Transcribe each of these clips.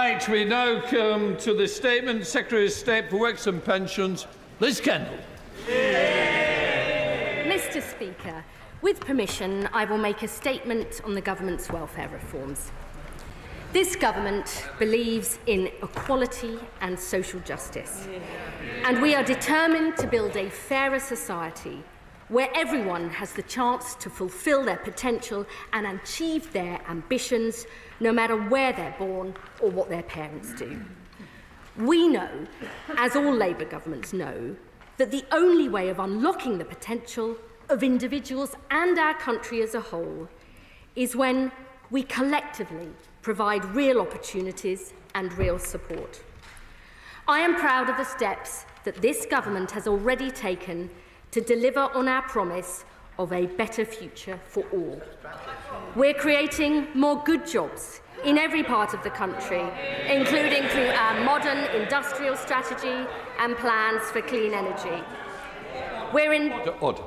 Right, we now come to the statement. Secretary of State for Works and Pensions, Liz Kendall. Mr. Speaker, with permission, I will make a statement on the government's welfare reforms. This government believes in equality and social justice, and we are determined to build a fairer society where everyone has the chance to fulfil their potential and achieve their ambitions, no matter where they're born or what their parents do. We know, as all Labour governments know, that the only way of unlocking the potential of individuals and our country as a whole is when we collectively provide real opportunities and real support. I am proud of the steps that this government has already taken to deliver on our promise of a better future for all. We're creating more good jobs in every part of the country, including through our modern industrial strategy and plans for clean energy. Order.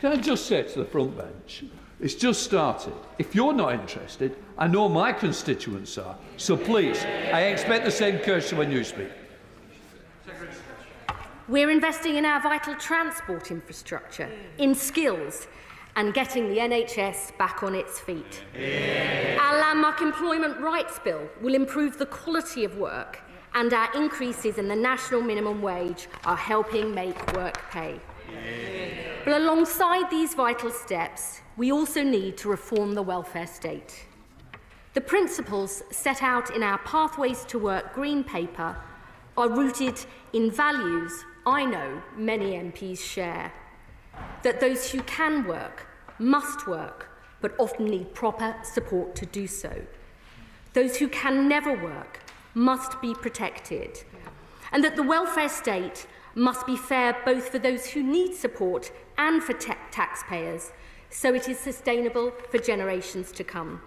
Can I just say to the front bench, it's just started. If you're not interested, I know my constituents are, so please, I expect the same courtesy when you speak. We're investing in our vital transport infrastructure, in skills, and getting the NHS back on its feet. Our landmark employment rights bill will improve the quality of work, and our increases in the national minimum wage are helping make work pay. But alongside these vital steps, we also need to reform the welfare state. The principles set out in our Pathways to Work Green Paper are rooted in values I know many MPs share, that those who can work must work, but often need proper support to do so. Those who can never work must be protected, and that the welfare state must be fair both for those who need support and for taxpayers, so it is sustainable for generations to come.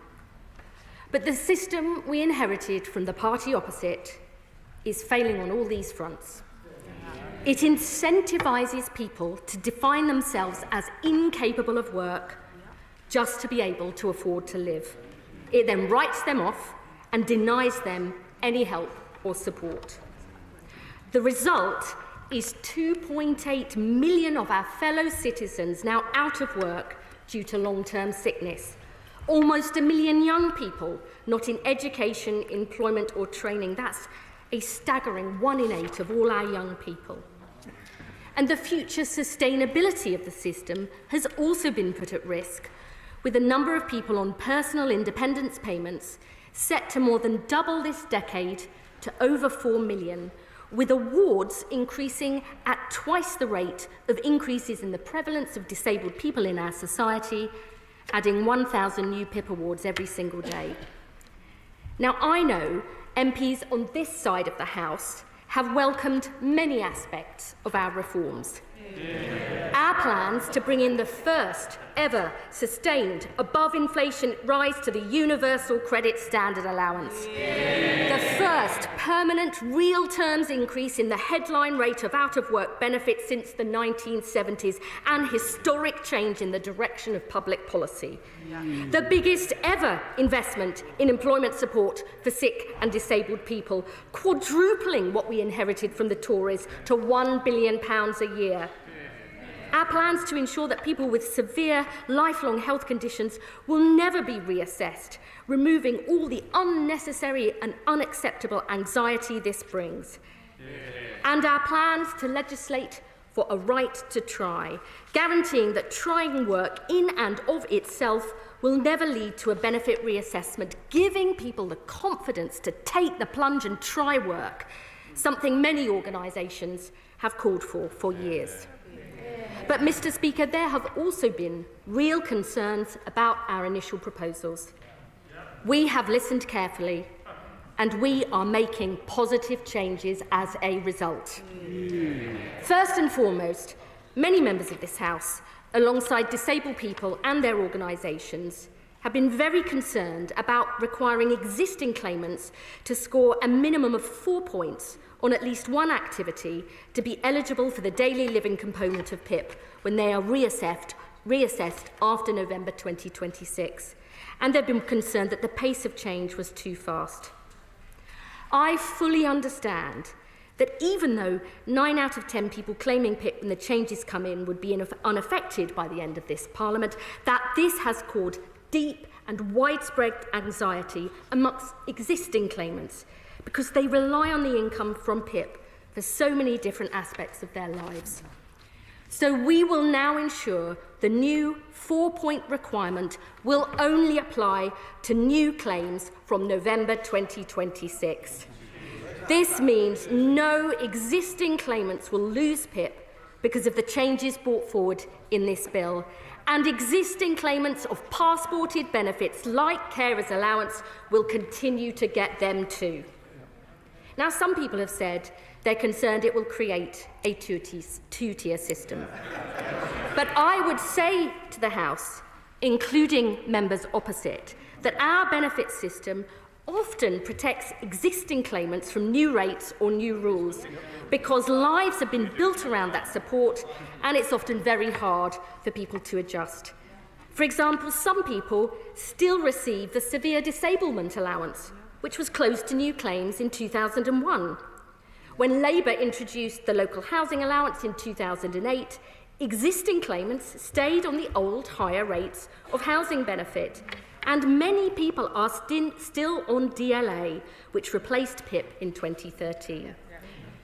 But the system we inherited from the party opposite is failing on all these fronts. It incentivises people to define themselves as incapable of work just to be able to afford to live. It then writes them off and denies them any help or support. The result is 2.8 million of our fellow citizens now out of work due to long-term sickness. Almost 1 million young people not in education, employment or training. That's a staggering 1 in 8 of all our young people. And the future sustainability of the system has also been put at risk, with the number of people on personal independence payments set to more than double this decade to over 4 million, with awards increasing at twice the rate of increases in the prevalence of disabled people in our society, adding 1,000 new PIP awards every single day. Now, I know MPs on this side of the House have welcomed many aspects of our reforms. Our plans to bring in the first ever sustained above-inflation rise to the Universal Credit Standard Allowance, the first permanent real terms increase in the headline rate of out-of-work benefits since the 1970s, and historic change in the direction of public policy, the biggest ever investment in employment support for sick and disabled people, quadrupling what we inherited from the Tories to £1 billion a year. Our plans to ensure that people with severe lifelong health conditions will never be reassessed, removing all the unnecessary and unacceptable anxiety this brings. And our plans to legislate for a right to try, guaranteeing that trying work in and of itself will never lead to a benefit reassessment, giving people the confidence to take the plunge and try work, something many organisations have called for years. But, Mr. Speaker, there have also been real concerns about our initial proposals. We have listened carefully, and we are making positive changes as a result. First and foremost, many members of this House, alongside disabled people and their organisations, have been very concerned about requiring existing claimants to score a minimum of 4 points on at least one activity to be eligible for the daily living component of PIP when they are reassessed after November 2026. And they've been concerned that the pace of change was too fast. I fully understand that even though 9 out of 10 people claiming PIP when the changes come in would be unaffected by the end of this Parliament, that this has caused deep and widespread anxiety amongst existing claimants because they rely on the income from PIP for so many different aspects of their lives. So we will now ensure the new 4-point requirement will only apply to new claims from November 2026. This means no existing claimants will lose PIP because of the changes brought forward in this bill, and existing claimants of passported benefits like carers allowance will continue to get them too. Now, some people have said they're concerned it will create a two-tier system. But I would say to the House, including members opposite, that our benefit system often protects existing claimants from new rates or new rules because lives have been built around that support and it's often very hard for people to adjust. For example, some people still receive the severe disablement allowance, which was closed to new claims in 2001. When Labour introduced the local housing allowance in 2008, existing claimants stayed on the old higher rates of housing benefit, and many people are still on DLA, which replaced PIP in 2013.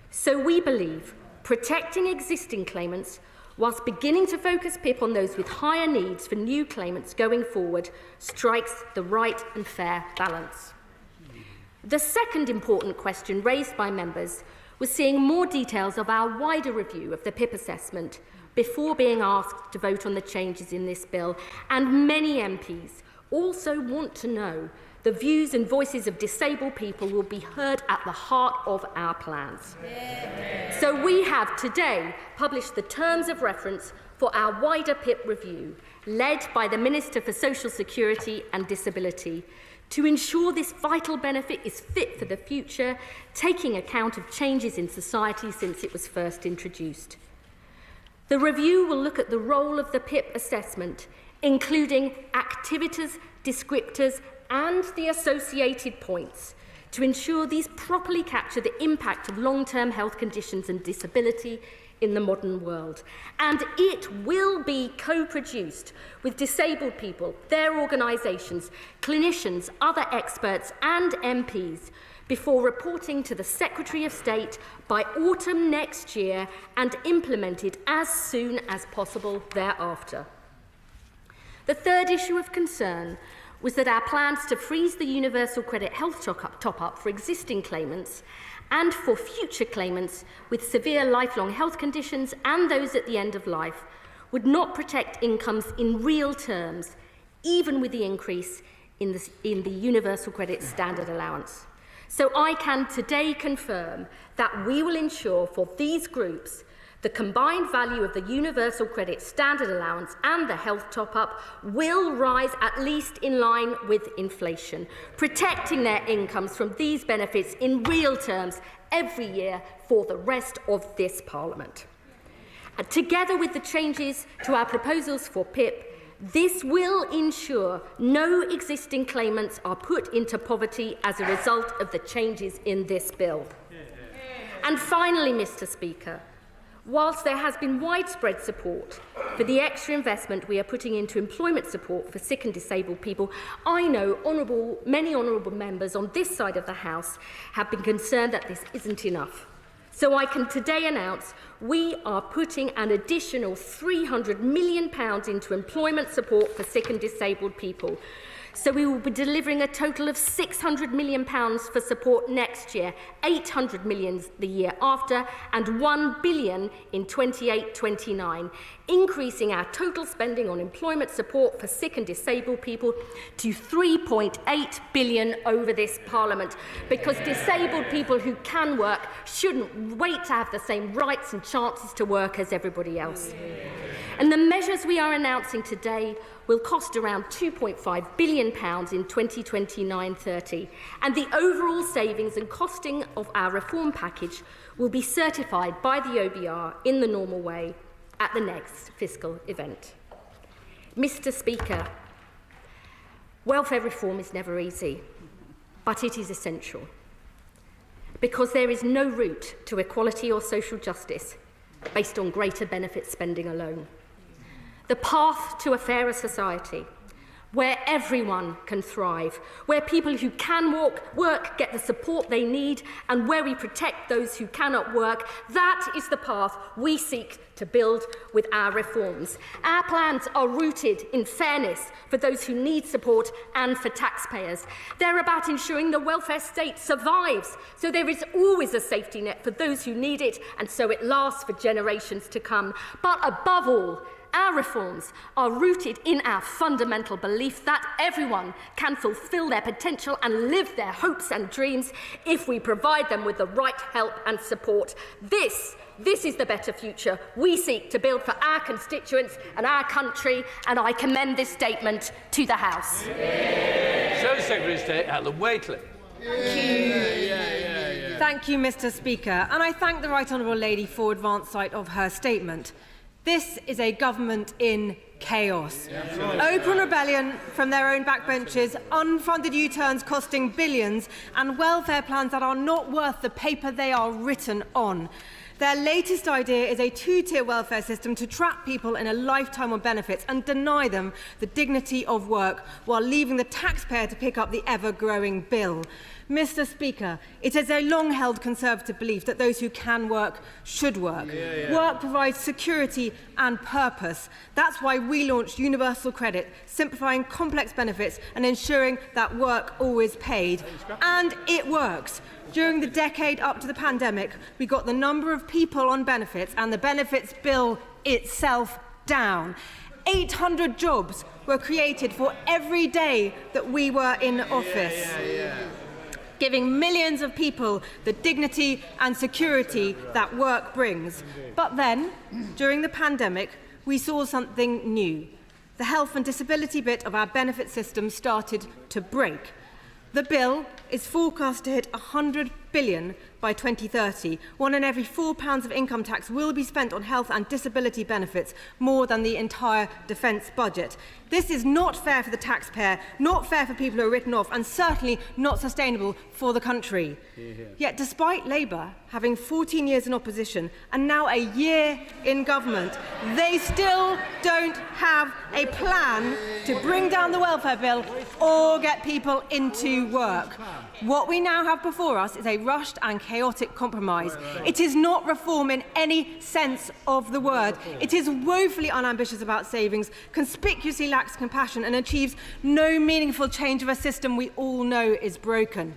So we believe protecting existing claimants whilst beginning to focus PIP on those with higher needs for new claimants going forward strikes the right and fair balance. The second important question raised by members was seeing more details of our wider review of the PIP assessment before being asked to vote on the changes in this bill, and many MPs also want to know the views and voices of disabled people will be heard at the heart of our plans. So we have today published the terms of reference for our wider PIP review, led by the Minister for Social Security and Disability, to ensure this vital benefit is fit for the future, taking account of changes in society since it was first introduced. The review will look at the role of the PIP assessment, including activities, descriptors, and the associated points, to ensure these properly capture the impact of long-term health conditions and disability in the modern world. And it will be co-produced with disabled people, their organisations, clinicians, other experts and MPs before reporting to the Secretary of State by autumn next year and implemented as soon as possible thereafter. The third issue of concern was that our plans to freeze the universal credit health top-up for existing claimants and for future claimants with severe lifelong health conditions and those at the end of life would not protect incomes in real terms, even with the increase in the universal credit standard allowance. So I can today confirm that we will ensure for these groups the combined value of the universal credit standard allowance and the health top-up will rise at least in line with inflation, protecting their incomes from these benefits in real terms every year for the rest of this Parliament. And together with the changes to our proposals for PIP, this will ensure no existing claimants are put into poverty as a result of the changes in this bill. And finally, Mr. Speaker, whilst there has been widespread support for the extra investment we are putting into employment support for sick and disabled people, I know many honourable members on this side of the House have been concerned that this isn't enough. So I can today announce we are putting an additional £300 million into employment support for sick and disabled people. So we will be delivering a total of £600 million for support next year, £800 million the year after, and £1 billion in 28-29, increasing our total spending on employment support for sick and disabled people to £3.8 billion over this Parliament, because disabled people who can work shouldn't wait to have the same rights and chances to work as everybody else. And the measures we are announcing today will cost around £2.5 billion in 2029-30, and the overall savings and costing of our reform package will be certified by the OBR in the normal way at the next fiscal event. Mr. Speaker, welfare reform is never easy, but it is essential. because there is no route to equality or social justice based on greater benefit spending alone. The path to a fairer society, where everyone can thrive, where people who can work get the support they need, and where we protect those who cannot work, that is the path we seek to build with our reforms. Our plans are rooted in fairness for those who need support and for taxpayers. They're about ensuring the welfare state survives, so there is always a safety net for those who need it, and so it lasts for generations to come. But above all, our reforms are rooted in our fundamental belief that everyone can fulfil their potential and live their hopes and dreams if we provide them with the right help and support. This is the better future we seek to build for our constituents and our country, and I commend this statement to the House. Service Secretary of State Alan Waitley. Thank you, Mr. Speaker, and I thank the Right Honourable Lady for advance sight of her statement. This is a government in chaos. Open rebellion from their own backbenches, unfunded U-turns costing billions, and welfare plans that are not worth the paper they are written on. Their latest idea is a two-tier welfare system to trap people in a lifetime of benefits and deny them the dignity of work while leaving the taxpayer to pick up the ever-growing bill. Mr. Speaker, it is a long-held Conservative belief that those who can work should work. Work provides security and purpose. That's why we launched universal credit, simplifying complex benefits and ensuring that work always paid. And it works. During the decade up to the pandemic, we got the number of people on benefits and the benefits bill itself down. 800 jobs were created for every day that we were in office. Giving millions of people the dignity and security that work brings. But then, during the pandemic, we saw something new. The health and disability bit of our benefit system started to break. The bill is forecast to hit £100 billion by 2030. One in every £4 of income tax will be spent on health and disability benefits, more than the entire defence budget. This is not fair for the taxpayer, not fair for people who are written off, and certainly not sustainable for the country. Yet, despite Labour having 14 years in opposition and now a year in government, they still don't have a plan to bring down the welfare bill or get people into work. What we now have before us is a rushed and chaotic compromise. It is not reform in any sense of the word. It is woefully unambitious about savings, conspicuously lacks compassion, and achieves no meaningful change of a system we all know is broken.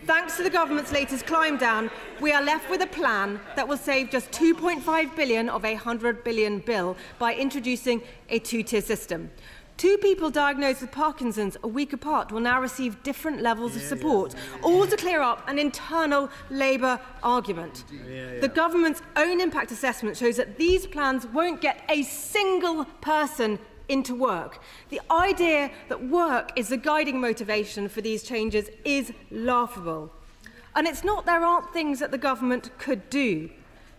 Thanks to the government's latest climb down, we are left with a plan that will save just £2.5 billion of a £100 billion bill by introducing a two-tier system. Two people diagnosed with Parkinson's a week apart will now receive different levels of support, all to clear up an internal Labour argument. The government's own impact assessment shows that these plans won't get a single person into work. The idea that work is the guiding motivation for these changes is laughable. And it's not there aren't things that the government could do.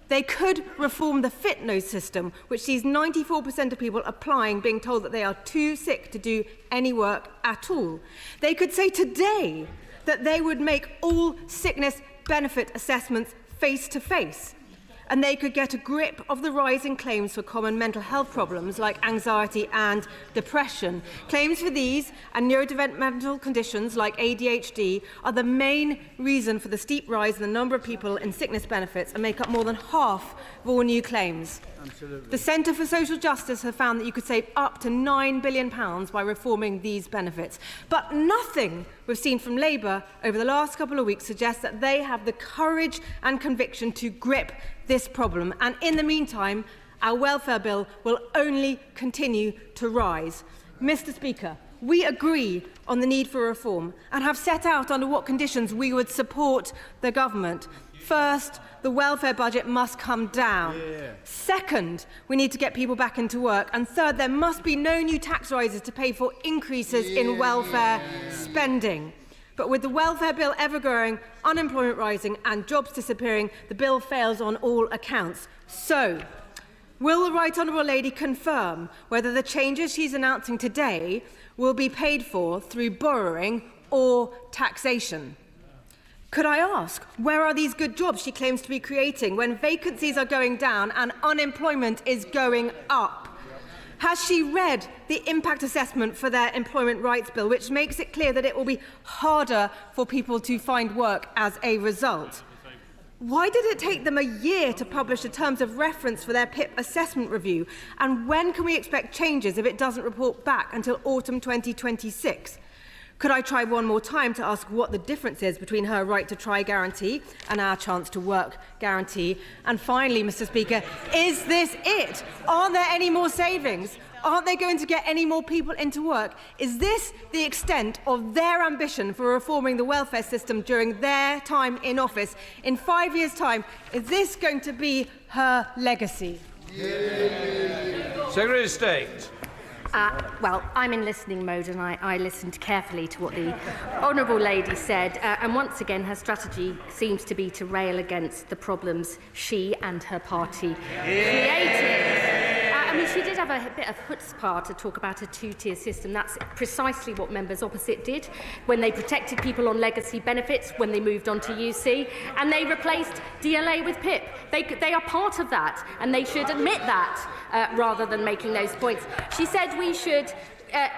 They could reform the fit nose system, which sees 94% of people applying being told that they are too sick to do any work at all. They could say today that they would make all sickness benefit assessments face-to-face. And they could get a grip of the rising claims for common mental health problems like anxiety and depression. Claims for these and neurodevelopmental conditions like ADHD are the main reason for the steep rise in the number of people in sickness benefits and make up more than half of all new claims. Absolutely. The Centre for Social Justice have found that you could save up to £9 billion by reforming these benefits. But nothing we've seen from Labour over the last couple of weeks suggests that they have the courage and conviction to grip this problem. And in the meantime, our welfare bill will only continue to rise. Mr. Speaker, we agree on the need for reform and have set out under what conditions we would support the government. First, the welfare budget must come down. Second, we need to get people back into work. And third, there must be no new tax rises to pay for increases in welfare spending. But with the welfare bill ever growing, unemployment rising and jobs disappearing, the bill fails on all accounts. So, will the Right Honourable Lady confirm whether the changes she's announcing today will be paid for through borrowing or taxation? Could I ask, where are these good jobs she claims to be creating when vacancies are going down and unemployment is going up? Has she read the impact assessment for their employment rights bill, which makes it clear that it will be harder for people to find work as a result? Why did it take them a year to publish the terms of reference for their PIP assessment review? And when can we expect changes if it doesn't report back until autumn 2026? Could I try one more time to ask what the difference is between her right to try guarantee and our chance to work guarantee? And finally, Mr. Speaker, is this it? Aren't there any more savings? Aren't they going to get any more people into work? Is this the extent of their ambition for reforming the welfare system during their time in office? In 5 years' time, is this going to be her legacy? Secretary of State. Well, I'm in listening mode and I listened carefully to what the Honourable Lady said, and once again her strategy seems to be to rail against the problems she and her party created. I mean, she did have a bit of chutzpah to talk about a two-tier system. That's precisely what members opposite did when they protected people on legacy benefits, when they moved on to UC, and they replaced DLA with PIP. They are part of that, and they should admit that rather than making those points. She said we should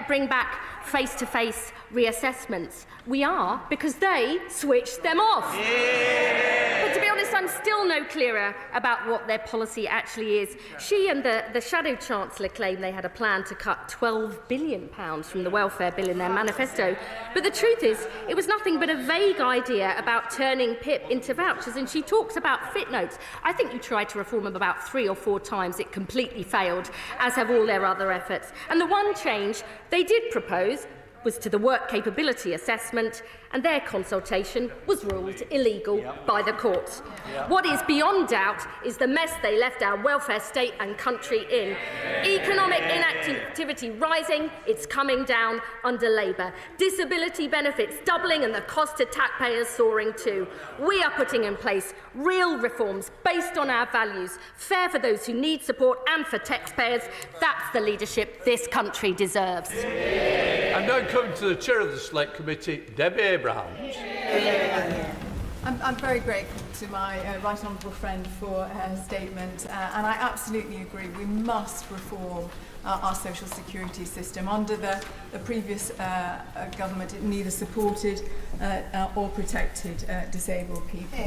bring back face-to-face reassessments. We are, because they switched them off. But to be honest, I'm still no clearer about what their policy actually is. She and the Shadow Chancellor claim they had a plan to cut £12 billion from the welfare bill in their manifesto. But the truth is, it was nothing but a vague idea about turning PIP into vouchers, and she talks about fit notes. I think you tried to reform them about 3 or 4 times. It completely failed, as have all their other efforts. And the one change they did propose was to the work capability assessment, and their consultation was ruled illegal by the courts. What is beyond doubt is the mess they left our welfare state and country in. Economic inactivity rising, it's coming down under Labour. Disability benefits doubling and the cost to taxpayers soaring too. We are putting in place real reforms based on our values, fair for those who need support and for taxpayers. That's the leadership this country deserves. I'm now coming to the chair of the Select Committee, Debbie Abrahams. I'm very grateful to my right honourable friend for her statement, and I absolutely agree. We must reform our social security system. Under the previous government, it neither supported or protected disabled people.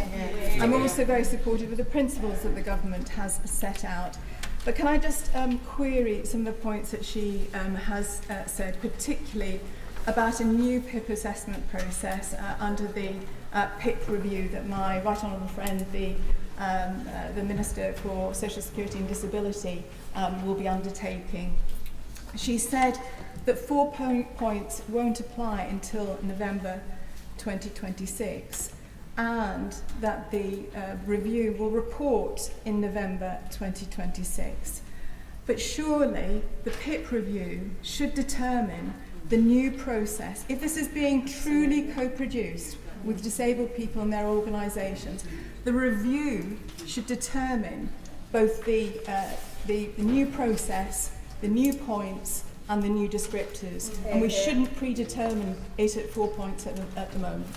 I'm also very supportive of the principles that the government has set out. But can I just query some of the points that she has said, particularly about a new PIP assessment process under the PIP review that my right honourable friend, the Minister for Social Security and Disability, will be undertaking. She said that 4 points won't apply until November 2026, and that the review will report in November 2026. But surely the PIP review should determine the new process. If this is being truly co-produced with disabled people and their organisations, the review should determine both the new process, the new points and the new descriptors, and we shouldn't predetermine it at 4 points at the moment.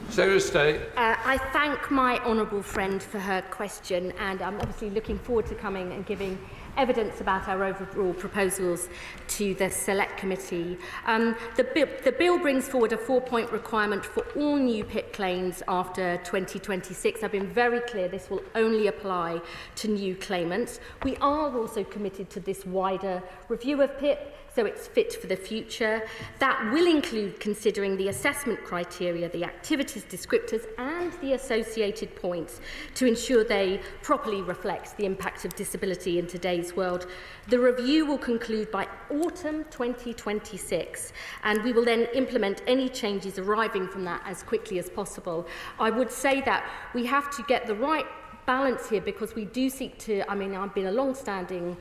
Secretary of State. I thank my honourable friend for her question, and I'm obviously looking forward to coming and giving evidence about our overall proposals to the Select Committee. The bill brings forward a 4-point requirement for all new PIP claims after 2026. I've been very clear this will only apply to new claimants. We are also committed to this wider review of PIP, so it's fit for the future. That will include considering the assessment criteria, the activities descriptors and the associated points to ensure they properly reflect the impact of disability in today's world. The review will conclude by autumn 2026, and we will then implement any changes arriving from that as quickly as possible. I would say that we have to get the right balance here, because we do seek to, I've been a long-standing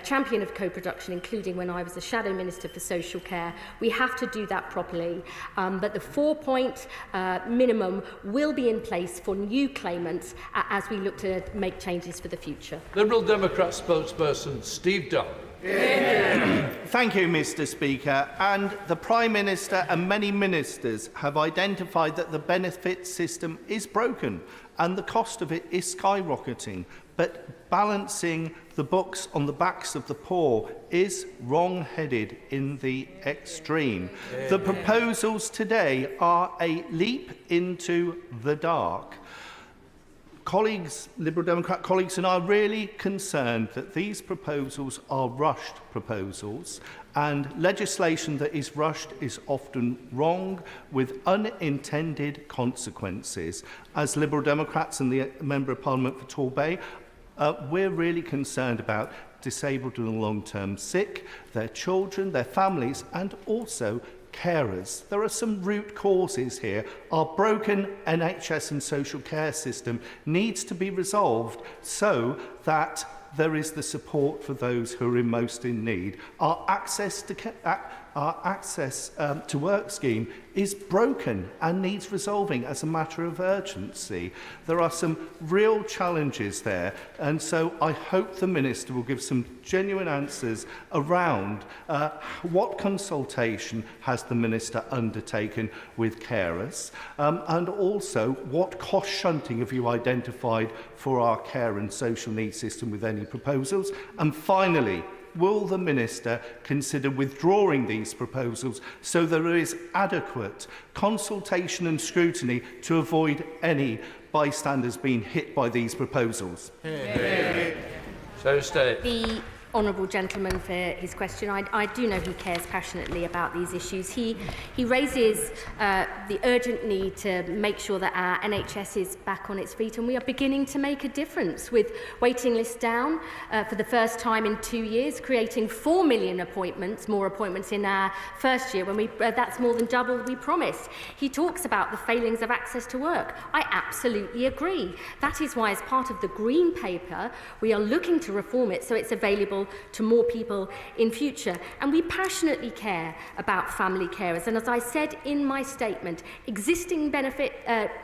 champion of co-production, including when I was a Shadow Minister for Social Care. We have to do that properly, but the 4-point minimum will be in place for new claimants as we look to make changes for the future. Liberal Democrat spokesperson Steve Dunn. Thank you, Mr. Speaker. And the Prime Minister and many ministers have identified that the benefit system is broken and the cost of it is skyrocketing. But balancing the books on the backs of the poor is wrong-headed in the extreme. The proposals today are a leap into the dark. Colleagues, Liberal Democrat colleagues, and I are really concerned that these proposals are rushed proposals, and legislation that is rushed is often wrong with unintended consequences. As Liberal Democrats and the Member of Parliament for Torbay, we're really concerned about disabled and long-term sick, their children, their families, and also carers. There are some root causes here. Our broken NHS and social care system needs to be resolved so that there is the support for those who are most in need. Our access to work scheme is broken and needs resolving as a matter of urgency. There are some real challenges there, and so I hope the Minister will give some genuine answers around what consultation has the Minister undertaken with carers, and also what cost shunting have you identified for our care and social needs system with any proposals. And finally, will the Minister consider withdrawing these proposals so there is adequate consultation and scrutiny to avoid any bystanders being hit by these proposals? So stay. The honourable gentleman for his question. I do know he cares passionately about these issues. He raises the urgent need to make sure that our NHS is back on its feet, and we are beginning to make a difference with waiting lists down for the first time in 2 years, creating 4 million more appointments in our first year, when that's more than double we promised. He talks about the failings of access to work. I absolutely agree. That is why, as part of the Green Paper, we are looking to reform it so it's available to more people in future. And we passionately care about family carers. And as I said in my statement, existing benefit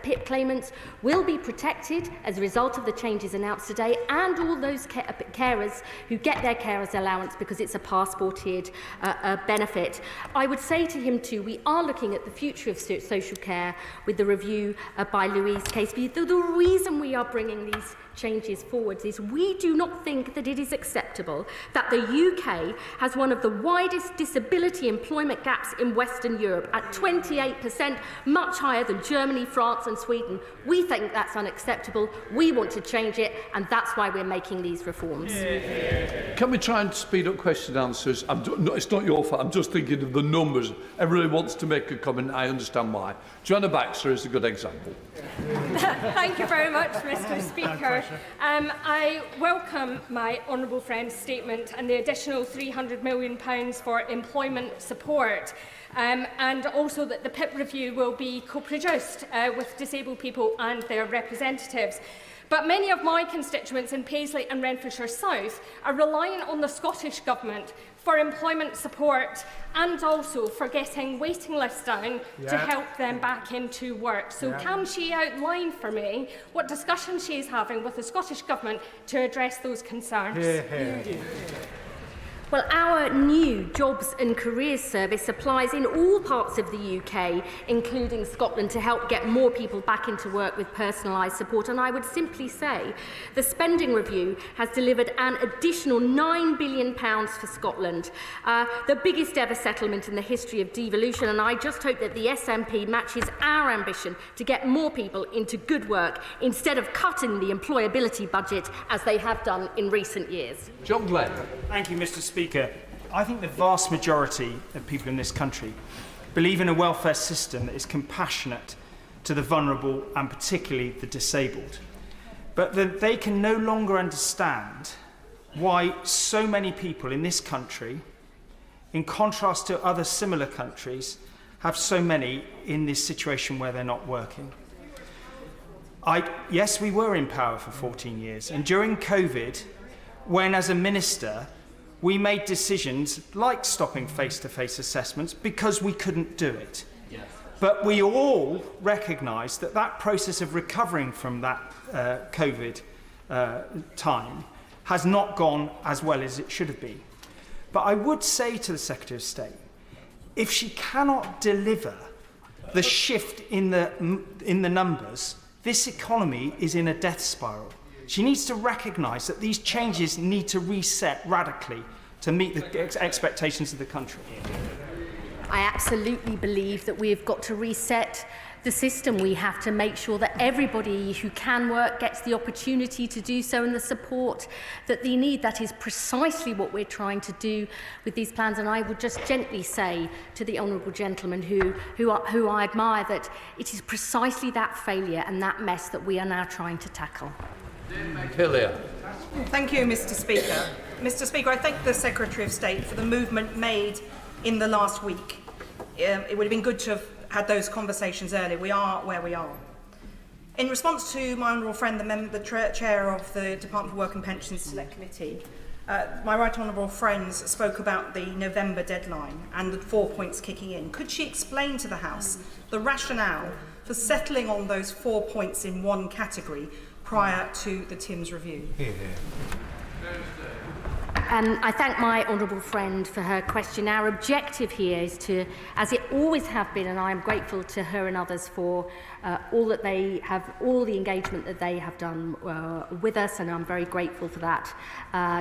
PIP claimants will be protected as a result of the changes announced today, and all those carers who get their carers allowance because it's a passported benefit. I would say to him too, we are looking at the future of social care with the review by Louise Caseby. The reason we are bringing these changes forwards is we do not think that it is acceptable that the UK has one of the widest disability employment gaps in Western Europe at 28%, much higher than Germany, France and Sweden. We think that's unacceptable. We want to change it, and that's why we're making these reforms. Can we try and speed up question and answers? It's not your fault. I'm just thinking of the numbers. Everybody wants to make a comment. I understand why. Joanna Baxter is a good example. Thank you very much, Mr. Speaker. I welcome my honourable friend's statement and the additional £300 million for employment support, and also that the PIP review will be co-produced with disabled people and their representatives. But many of my constituents in Paisley and Renfrewshire South are relying on the Scottish Government for employment support and also for getting waiting lists down to help them back into work. So can she outline for me what discussions she is having with the Scottish Government to address those concerns? Well, our new Jobs and Careers Service applies in all parts of the UK, including Scotland, to help get more people back into work with personalised support. And I would simply say the spending review has delivered an additional £9 billion for Scotland, the biggest ever settlement in the history of devolution. And I just hope that the SNP matches our ambition to get more people into good work instead of cutting the employability budget as they have done in recent years. John Glenn. Thank you, Mr. Speaker. I think the vast majority of people in this country believe in a welfare system that is compassionate to the vulnerable and particularly the disabled. But that they can no longer understand why so many people in this country, in contrast to other similar countries, have so many in this situation where they're not working. Yes, we were in power for 14 years, and during COVID, when as a minister we made decisions like stopping face-to-face assessments because we couldn't do it. Yes. But we all recognised that that process of recovering from that COVID time has not gone as well as it should have been. But I would say to the Secretary of State, if she cannot deliver the shift in the numbers, this economy is in a death spiral. She needs to recognise that these changes need to reset radically to meet the expectations of the country. I absolutely believe that we've got to reset the system. We have to make sure that everybody who can work gets the opportunity to do so and the support that they need. That is precisely what we're trying to do with these plans. And I would just gently say to the honourable gentleman who I admire that it is precisely that failure and that mess that we are now trying to tackle. Hillier. Thank you, Mr. Speaker. Mr. Speaker, I thank the Secretary of State for the movement made in the last week. It would have been good to have had those conversations earlier. We are where we are. In response to my honourable friend, the chair of the Department for Work and Pensions Select Committee, my right honourable friends spoke about the November deadline and the 4 points kicking in. Could she explain to the House the rationale for settling on those 4 points in one category prior to the Timms review? And I thank my honourable friend for her question. Our objective here is to, as it always have been, and I am grateful to her and others for all the engagement that they have done with us, and I'm very grateful for that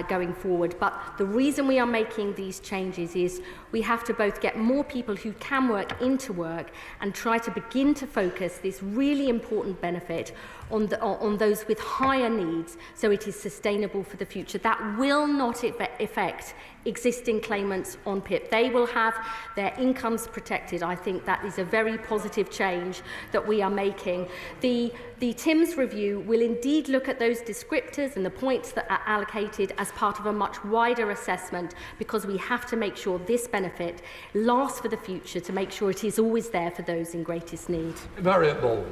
going forward. But the reason we are making these changes is we have to both get more people who can work into work and try to begin to focus this really important benefit on those with higher needs, so it is sustainable for the future. That will not affect existing claimants on PIP. They will have their incomes protected. I think that is a very positive change that we are making. The Timms review will indeed look at those descriptors and the points that are allocated as part of a much wider assessment, because we have to make sure this benefit lasts for the future, to make sure it is always there for those in greatest need. Very bold.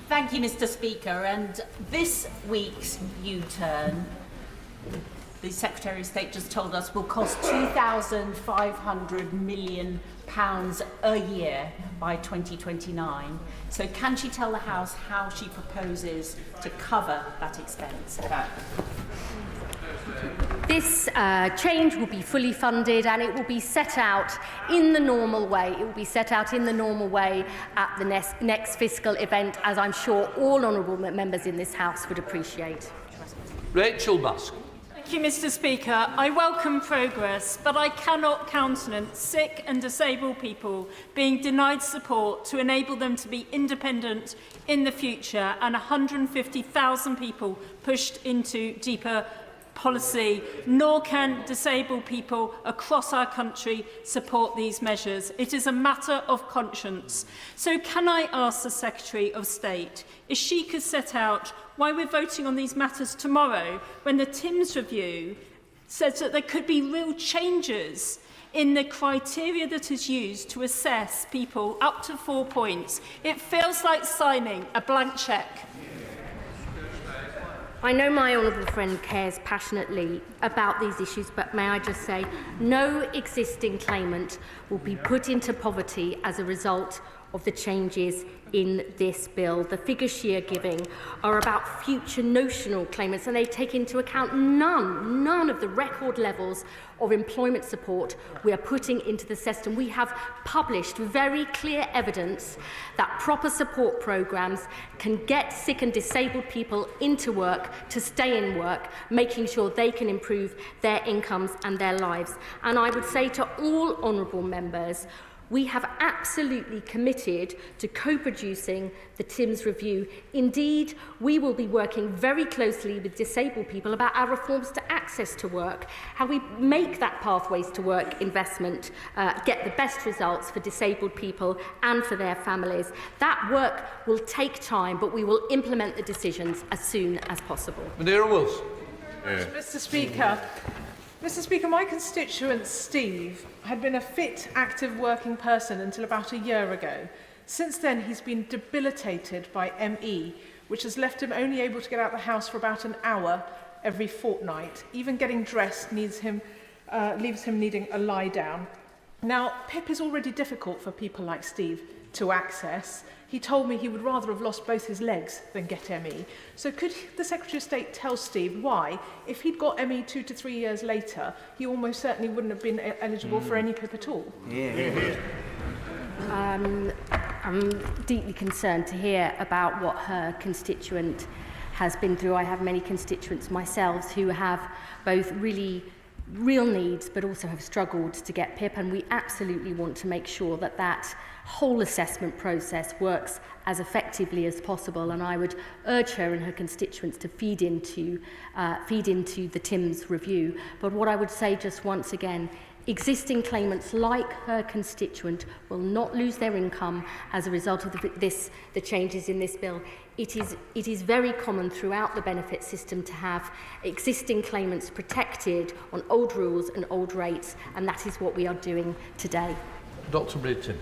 Thank you, Mr. Speaker. And this week's U-turn, the Secretary of State just told us, will cost £2,500 million a year by 2029. So can she tell the House how she proposes to cover that expense? This change will be fully funded, and it will be set out in the normal way. It will be set out in the normal way at the next fiscal event, as I'm sure all honourable members in this House would appreciate. Rachel Musk. Thank you, Mr. Speaker. I welcome progress, but I cannot countenance sick and disabled people being denied support to enable them to be independent in the future, and 150,000 people pushed into deeper policy, nor can disabled people across our country support these measures. It is a matter of conscience. So can I ask the Secretary of State if she could set out why we're voting on these matters tomorrow, when the Timms review says that there could be real changes in the criteria that is used to assess people up to 4 points? It feels like signing a blank cheque. I know my honourable friend cares passionately about these issues, but may I just say, no existing claimant will be put into poverty as a result of the changes in this bill. The figures she are giving are about future notional claimants, and they take into account none of the record levels of employment support we are putting into the system. We have published very clear evidence that proper support programmes can get sick and disabled people into work, to stay in work, making sure they can improve their incomes and their lives. And I would say to all honourable members, we have absolutely committed to co-producing the Timms review. Indeed, we will be working very closely with disabled people about our reforms to access to work, how we make that pathways to work investment get the best results for disabled people and for their families. That work will take time, but we will implement the decisions as soon as possible. Madeira Wilson. Mr. Speaker. Mr. Speaker, my constituent Steve had been a fit, active working person until about a year ago. Since then, he's been debilitated by ME, which has left him only able to get out of the house for about an hour every fortnight. Even getting dressed leaves him needing a lie down. Now, PIP is already difficult for people like Steve to access. He told me he would rather have lost both his legs than get ME. So could the Secretary of State tell Steve why, if he'd got ME 2 to 3 years later, he almost certainly wouldn't have been eligible for any PIP at all? I'm deeply concerned to hear about what her constituent has been through. I have many constituents myself who have both real needs but also have struggled to get PIP, and we absolutely want to make sure that that whole assessment process works as effectively as possible, and I would urge her and her constituents to feed into the TIMS review. But what I would say just once again, existing claimants like her constituent will not lose their income as a result of the changes in this bill. It is very common throughout the benefit system to have existing claimants protected on old rules and old rates, and that is what we are doing today. Dr. Bridton.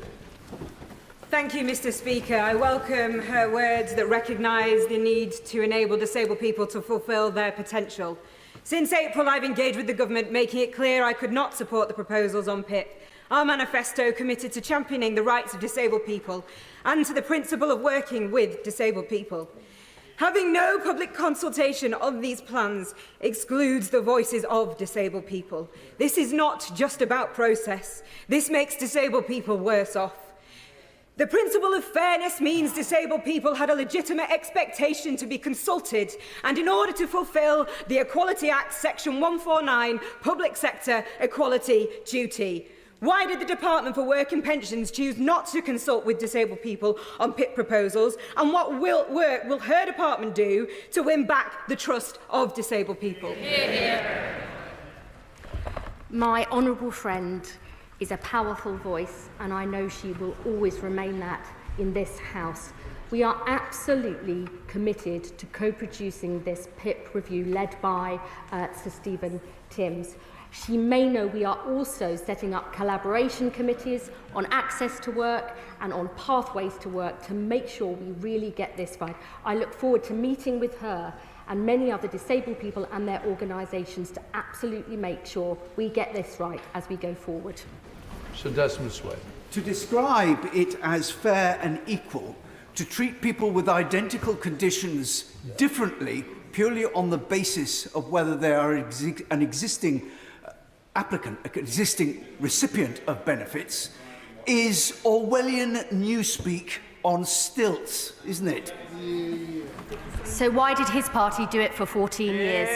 Thank you, Mr. Speaker. I welcome her words that recognise the need to enable disabled people to fulfil their potential. Since April, I've engaged with the government, making it clear I could not support the proposals on PIP. Our manifesto committed to championing the rights of disabled people and to the principle of working with disabled people. Having no public consultation on these plans excludes the voices of disabled people. This is not just about process. This makes disabled people worse off. The principle of fairness means disabled people had a legitimate expectation to be consulted, and in order to fulfil the Equality Act Section 149, Public Sector Equality Duty. Why did the Department for Work and Pensions choose not to consult with disabled people on PIP proposals, and what work will her department do to win back the trust of disabled people? My honourable friend is a powerful voice, and I know she will always remain that in this House. We are absolutely committed to co-producing this PIP review led by Sir Stephen Timms. She may know we are also setting up collaboration committees on access to work and on pathways to work to make sure we really get this right. I look forward to meeting with her and many other disabled people and their organisations to absolutely make sure we get this right as we go forward. Sir Desmond Swade. To describe it as fair and equal, to treat people with identical conditions differently purely on the basis of whether they are an existing applicant, an existing recipient of benefits, is Orwellian newspeak on stilts, isn't it? So why did his party do it for 14 years?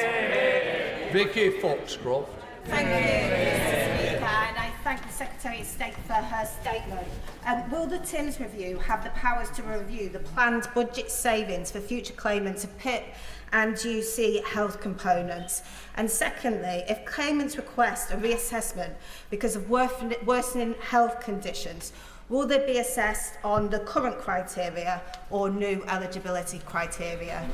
Vicky Foxcroft. Thank you, Mr. Speaker, and I thank the Secretary of State for her statement. Will the TIMS review have the powers to review the planned budget savings for future claimants of PIP and UC health components? And secondly, if claimants request a reassessment because of worsening health conditions, will they be assessed on the current criteria or new eligibility criteria?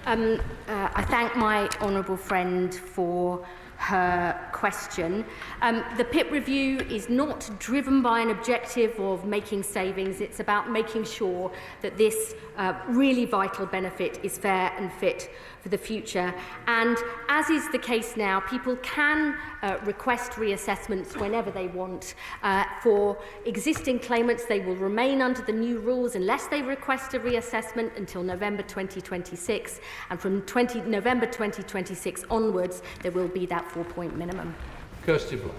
I thank my honourable friend for her question. The PIP review is not driven by an objective of making savings. It's about making sure that this really vital benefit is fair and fit for the future. And as is the case now, people can request reassessments whenever they want. For existing claimants, they will remain under the new rules unless they request a reassessment until November 2026. And from November 2026 onwards, there will be that 4-point minimum. Kirsty Black.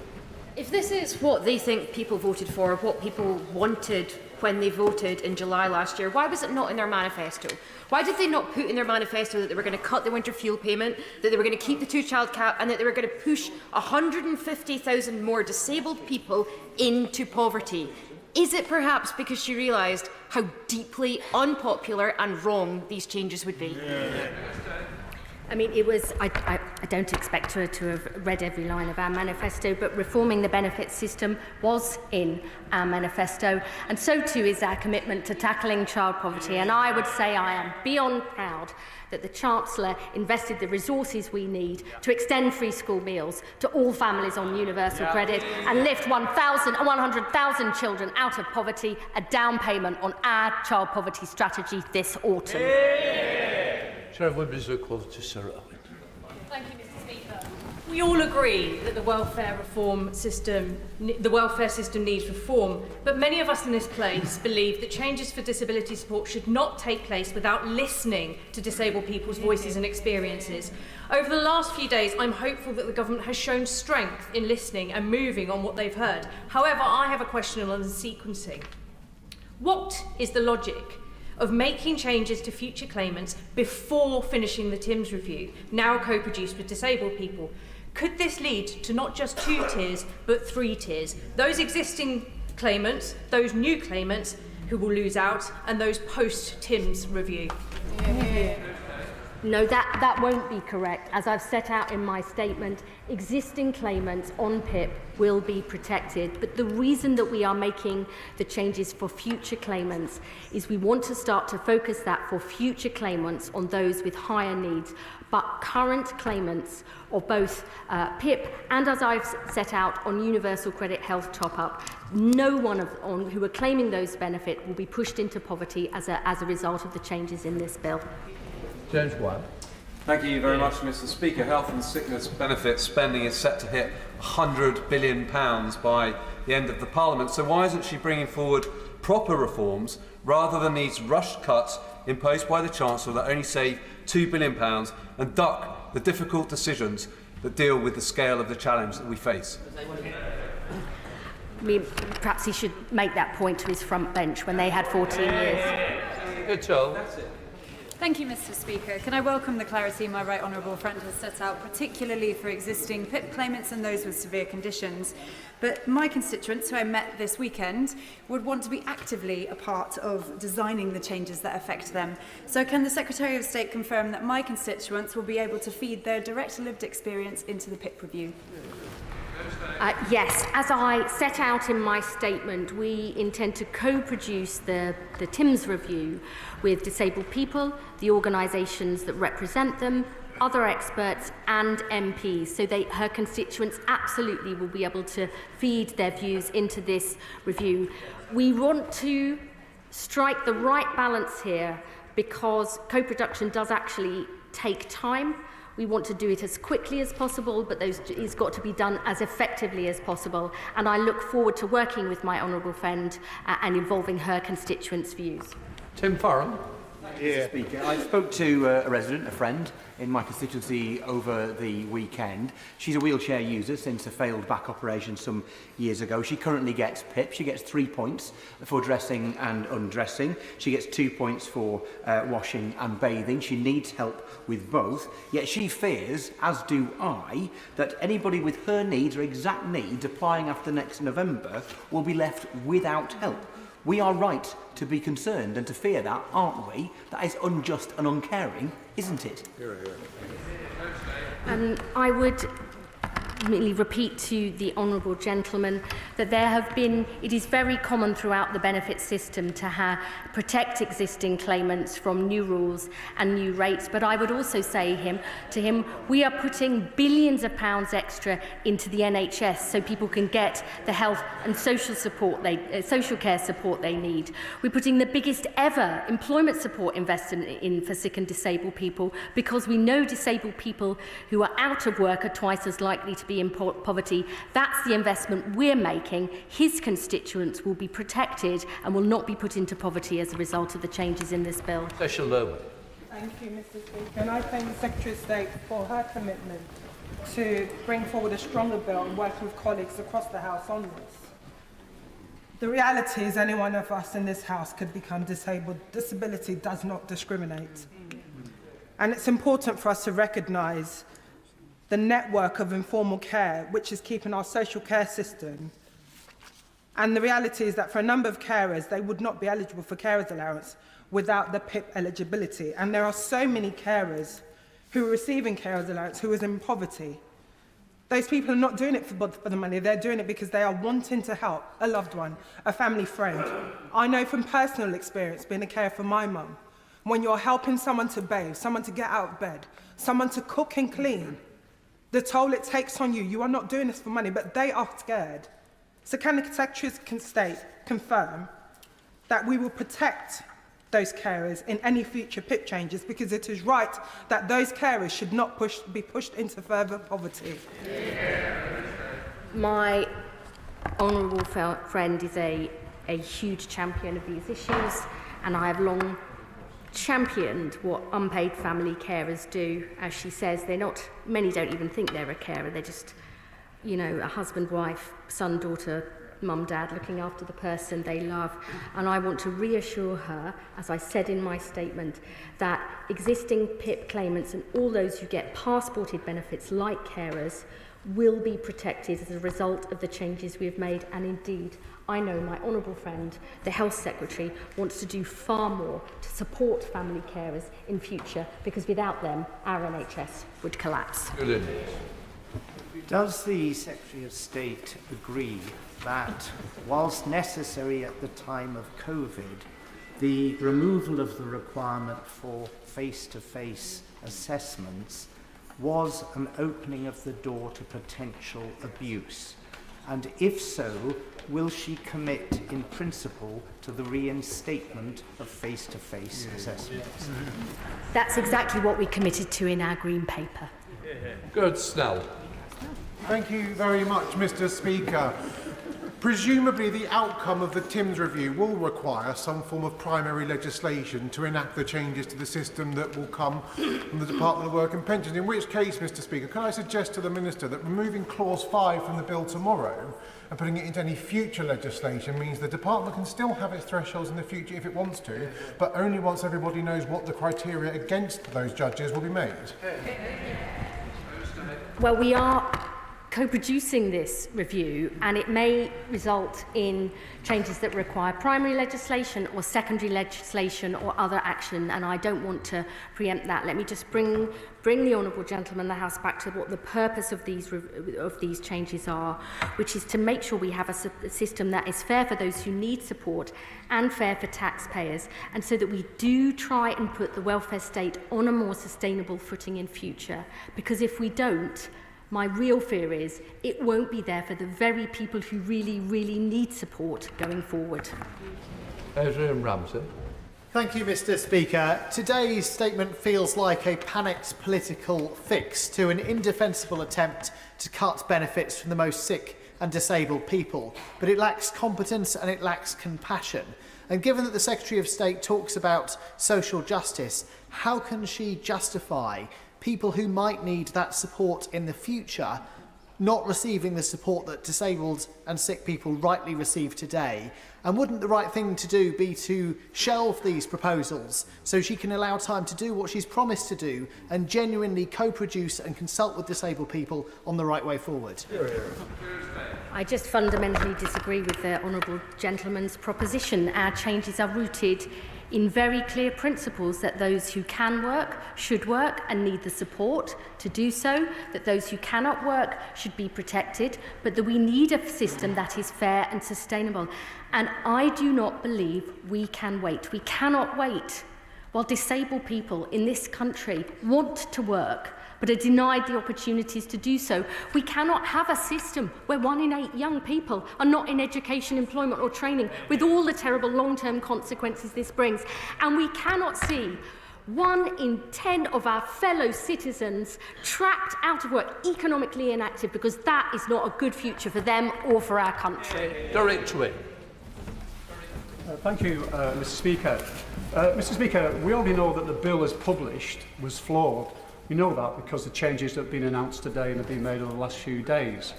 If this is what they think people voted for, what people wanted when they voted in July last year, why was it not in their manifesto? Why did they not put in their manifesto that they were going to cut the winter fuel payment, that they were going to keep the two-child cap, and that they were going to push 150,000 more disabled people into poverty? Is it perhaps because she realised how deeply unpopular and wrong these changes would be? I mean, it was, I don't expect her to have read every line of our manifesto, but reforming the benefits system was in our manifesto, and so too is our commitment to tackling child poverty. And I would say I am beyond proud that the Chancellor invested the resources we need to extend free school meals to all families on universal credit and lift 100,000 children out of poverty, a down payment on our child poverty strategy this autumn. Chair of Women's Equality, Sarah Owen. Thank you, Mr. Speaker. We all agree that the welfare system needs reform, but many of us in this place believe that changes for disability support should not take place without listening to disabled people's voices and experiences. Over the last few days, I'm hopeful that the government has shown strength in listening and moving on what they've heard. However, I have a question on the sequencing. What is the logic of making changes to future claimants before finishing the TIMS review, now co-produced with disabled people? Could this lead to not just 2 tiers, but 3 tiers? Those existing claimants, those new claimants who will lose out, and those post-TIMS review? No, that won't be correct. As I've set out in my statement, existing claimants on PIP will be protected. But the reason that we are making the changes for future claimants is we want to start to focus that for future claimants on those with higher needs. But current claimants of both PIP and, as I've set out, on Universal Credit Health Top-Up, no one who are claiming those benefits will be pushed into poverty as a result of the changes in this bill. James White. Thank you very much, Mr. Speaker. Health and sickness benefit spending is set to hit £100 billion by the end of the Parliament. So why isn't she bringing forward proper reforms rather than these rushed cuts imposed by the Chancellor that only save £2 billion and duck the difficult decisions that deal with the scale of the challenge that we face? I mean, perhaps he should make that point to his front bench when they had 14 years. Good job. Thank you, Mr. Speaker. Can I welcome the clarity my right honourable friend has set out, particularly for existing PIP claimants and those with severe conditions. But my constituents, who I met this weekend, would want to be actively a part of designing the changes that affect them. So can the Secretary of State confirm that my constituents will be able to feed their direct lived experience into the PIP review? Yes, as I set out in my statement, we intend to co-produce the TIMS review with disabled people, the organisations that represent them, other experts and MPs, so her constituents absolutely will be able to feed their views into this review. We want to strike the right balance here because co-production does actually take time. We want to do it as quickly as possible, but it's got to be done as effectively as possible. And I look forward to working with my honourable friend and involving her constituents' views. Tim Farron. Mr. Speaker, I spoke to a resident, a friend, in my constituency over the weekend. She's a wheelchair user since a failed back operation some years ago. She currently gets PIP. She gets 3 points for dressing and undressing. She gets 2 points for washing and bathing. She needs help with both. Yet she fears, as do I, that anybody with her needs or exact needs applying after next November will be left without help. We are right to be concerned and to fear that, aren't we? That is unjust and uncaring, isn't it? I would merely repeat to the honourable gentleman that it is very common throughout the benefit system to protect existing claimants from new rules and new rates. But I would also say to him, we are putting billions of pounds extra into the NHS so people can get the health and social care support they need. We're putting the biggest ever employment support investment in for sick and disabled people because we know disabled people who are out of work are twice as likely to be in poverty. That's the investment we're making. His constituents will be protected and will not be put into poverty as a result of the changes in this bill. Special Lowe. Thank you, Mr. Speaker. And I thank the Secretary of State for her commitment to bring forward a stronger bill and working with colleagues across the House on this. The reality is any one of us in this House could become disabled. Disability does not discriminate. And it's important for us to recognise the network of informal care, which is keeping our social care system. And the reality is that for a number of carers, they would not be eligible for carers allowance without the PIP eligibility. And there are so many carers who are receiving carers allowance who are in poverty. Those people are not doing it for the money, they're doing it because they are wanting to help a loved one, a family friend. I know from personal experience, being a carer for my mum, when you're helping someone to bathe, someone to get out of bed, someone to cook and clean, the toll it takes on you, you are not doing this for money, but they are scared. So can the Secretary of State confirm that we will protect those carers in any future PIP changes, because it is right that those carers should not be pushed into further poverty. My honourable friend is a huge champion of these issues, and I have long championed what unpaid family carers do. As she says, many don't even think they're a carer, they're just, a husband, wife, son, daughter, mum, dad, looking after the person they love. And I want to reassure her, as I said in my statement, that existing PIP claimants and all those who get passported benefits like carers will be protected as a result of the changes we have made. And indeed, I know my honourable friend, the Health Secretary, wants to do far more to support family carers in future, because without them, our NHS would collapse. Does the Secretary of State agree that, whilst necessary at the time of COVID, the removal of the requirement for face-to-face assessments was an opening of the door to potential abuse? And if so, will she commit in principle to the reinstatement of face-to-face assessments? That's exactly what we committed to in our Green Paper. Good, Snell. Thank you very much, Mr. Speaker. Presumably the outcome of the Timms review will require some form of primary legislation to enact the changes to the system that will come from the Department of Work and Pensions, in which case, Mr. Speaker, can I suggest to the Minister that removing clause 5 from the bill tomorrow and putting it into any future legislation means the Department can still have its thresholds in the future if it wants to, but only once everybody knows what the criteria against those judges will be made? Well, we are co-producing this review, and it may result in changes that require primary legislation or secondary legislation or other action, and I don't want to preempt that. Let me just bring the honourable gentleman, the House, back to what the purpose of these changes are, which is to make sure we have a system that is fair for those who need support and fair for taxpayers, and so that we do try and put the welfare state on a more sustainable footing in future. Because if we don't, my real fear is it won't be there for the very people who really, really need support going forward. Adrian Ramsey. Thank you, Mr. Speaker. Today's statement feels like a panicked political fix to an indefensible attempt to cut benefits from the most sick and disabled people, but it lacks competence and it lacks compassion. And given that the Secretary of State talks about social justice, how can she justify people who might need that support in the future not receiving the support that disabled and sick people rightly receive today? And wouldn't the right thing to do be to shelve these proposals so she can allow time to do what she's promised to do and genuinely co-produce and consult with disabled people on the right way forward? I just fundamentally disagree with the honourable gentleman's proposition. Our changes are rooted in very clear principles that those who can work should work and need the support to do so, that those who cannot work should be protected, but that we need a system that is fair and sustainable. And I do not believe we can wait. We cannot wait while disabled people in this country want to work but are denied the opportunities to do so. We cannot have a system where 1 in 8 young people are not in education, employment or training, with all the terrible long-term consequences this brings. And we cannot see 1 in 10 of our fellow citizens trapped out of work, economically inactive, because that is not a good future for them or for our country. Derek Twin. Thank you, Mr. Speaker. Mr. Speaker, we already know that the bill as published was flawed. We know that because the changes that have been announced today and have been made over the last few days.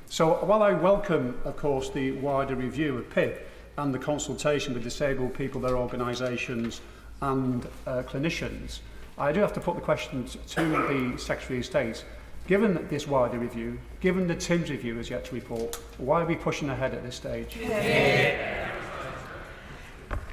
So while I welcome, of course, the wider review of PIP and the consultation with disabled people, their organisations and clinicians, I do have to put the question to the Secretary of State. Given this wider review, given the Timms review is yet to report, why are we pushing ahead at this stage?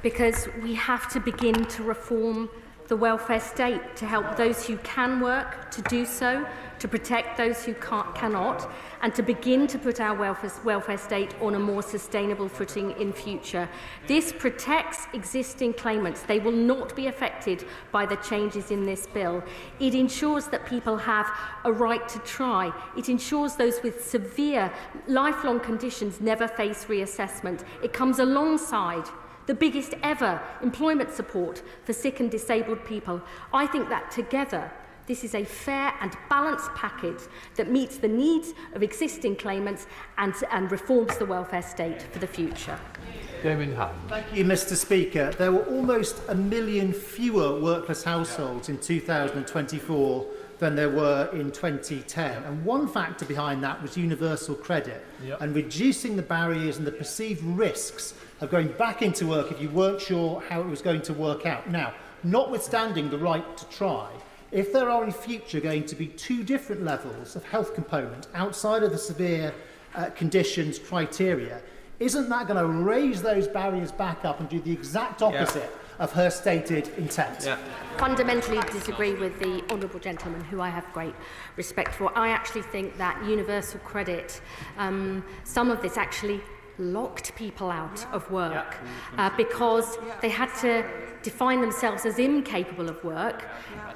Because we have to begin to reform the welfare state to help those who can work to do so, to protect those who cannot, and to begin to put our welfare state on a more sustainable footing in future. This protects existing claimants. They will not be affected by the changes in this bill. It ensures that people have a right to try. It ensures those with severe lifelong conditions never face reassessment. It comes alongside the biggest ever employment support for sick and disabled people. I think that together, this is a fair and balanced package that meets the needs of existing claimants and reforms the welfare state for the future. Thank you, Mr. Speaker. There were almost 1 million fewer workless households in 2024 than there were in 2010. And one factor behind that was universal credit and reducing the barriers and the perceived risks of going back into work if you weren't sure how it was going to work out. Now, notwithstanding the right to try, if there are in future going to be 2 different levels of health component outside of the severe conditions criteria, isn't that going to raise those barriers back up and do the exact opposite of her stated intent? Fundamentally disagree with the honourable gentleman, who I have great respect for. I actually think that universal credit, some of this actually locked people out of work because they had to define themselves as incapable of work,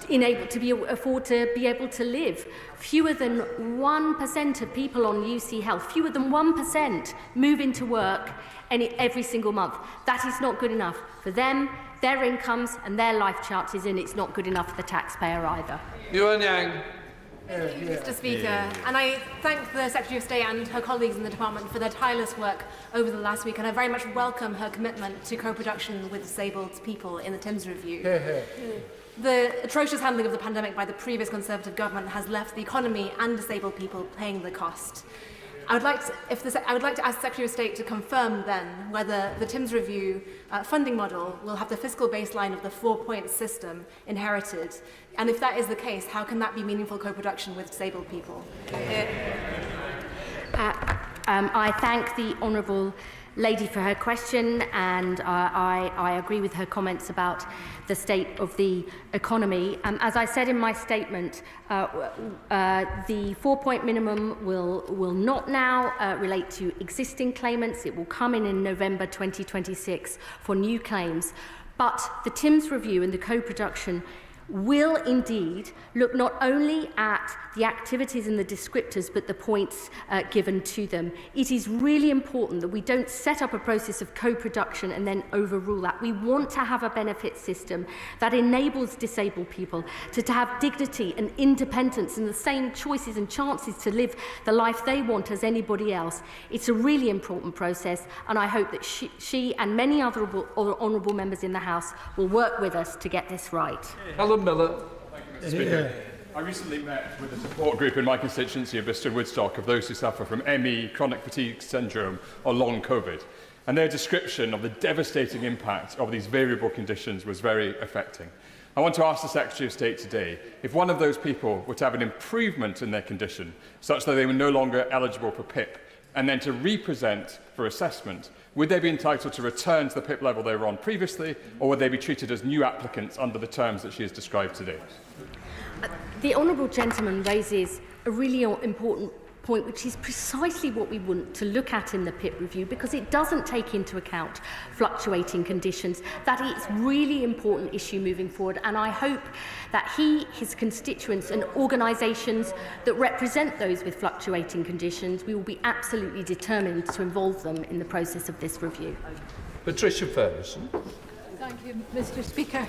unable to afford to be able to live. Fewer than 1% of people on UC Health, fewer than 1% move into work every single month. That is not good enough for them, their incomes and their life chances, and it's not good enough for the taxpayer either. Yuan Yang. Thank you, Mr. Speaker. And I thank the Secretary of State and her colleagues in the department for their tireless work over the last week, and I very much welcome her commitment to co-production with disabled people in the Thames Review. The atrocious handling of the pandemic by the previous Conservative government has left the economy and disabled people paying the cost. I would like to ask the Secretary of State to confirm then whether the Thames Review funding model will have the fiscal baseline of the 4-point system inherited, and if that is the case, how can that be meaningful co-production with disabled people? I thank the honourable lady for her question, and I agree with her comments about the state of the economy. As I said in my statement, the 4-point minimum will not now relate to existing claimants. It will come in November 2026 for new claims. But the Thames Review and the co-production will indeed look not only at the activities and the descriptors, but the points given to them. It is really important that we don't set up a process of co-production and then overrule that. We want to have a benefit system that enables disabled people to have dignity and independence and the same choices and chances to live the life they want as anybody else. It's a really important process, and I hope that she and many other honourable members in the House will work with us to get this right. Miller. Speaker, I recently met with a support group in my constituency of Bristol Woodstock of those who suffer from ME, chronic fatigue syndrome or long COVID, and their description of the devastating impact of these variable conditions was very affecting. I want to ask the Secretary of State today if one of those people were to have an improvement in their condition such that they were no longer eligible for PIP and then to re-present for assessment, would they be entitled to return to the PIP level they were on previously, or would they be treated as new applicants under the terms that she has described today? The honourable gentleman raises a really important point, which is precisely what we want to look at in the PIP review, because it doesn't take into account fluctuating conditions. That is a really important issue moving forward, and I hope that his constituents and organisations that represent those with fluctuating conditions, we will be absolutely determined to involve them in the process of this review. Patricia Ferguson. Thank you, Mr. Speaker.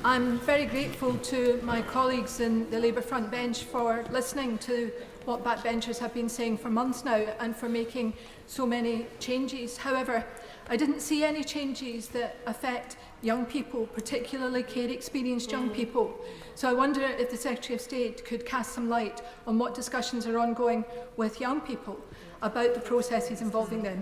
I'm very grateful to my colleagues in the Labour front bench for listening to what backbenchers have been saying for months now and for making so many changes. However, I didn't see any changes that affect young people, particularly care-experienced young people. So I wonder if the Secretary of State could cast some light on what discussions are ongoing with young people about the processes involving them.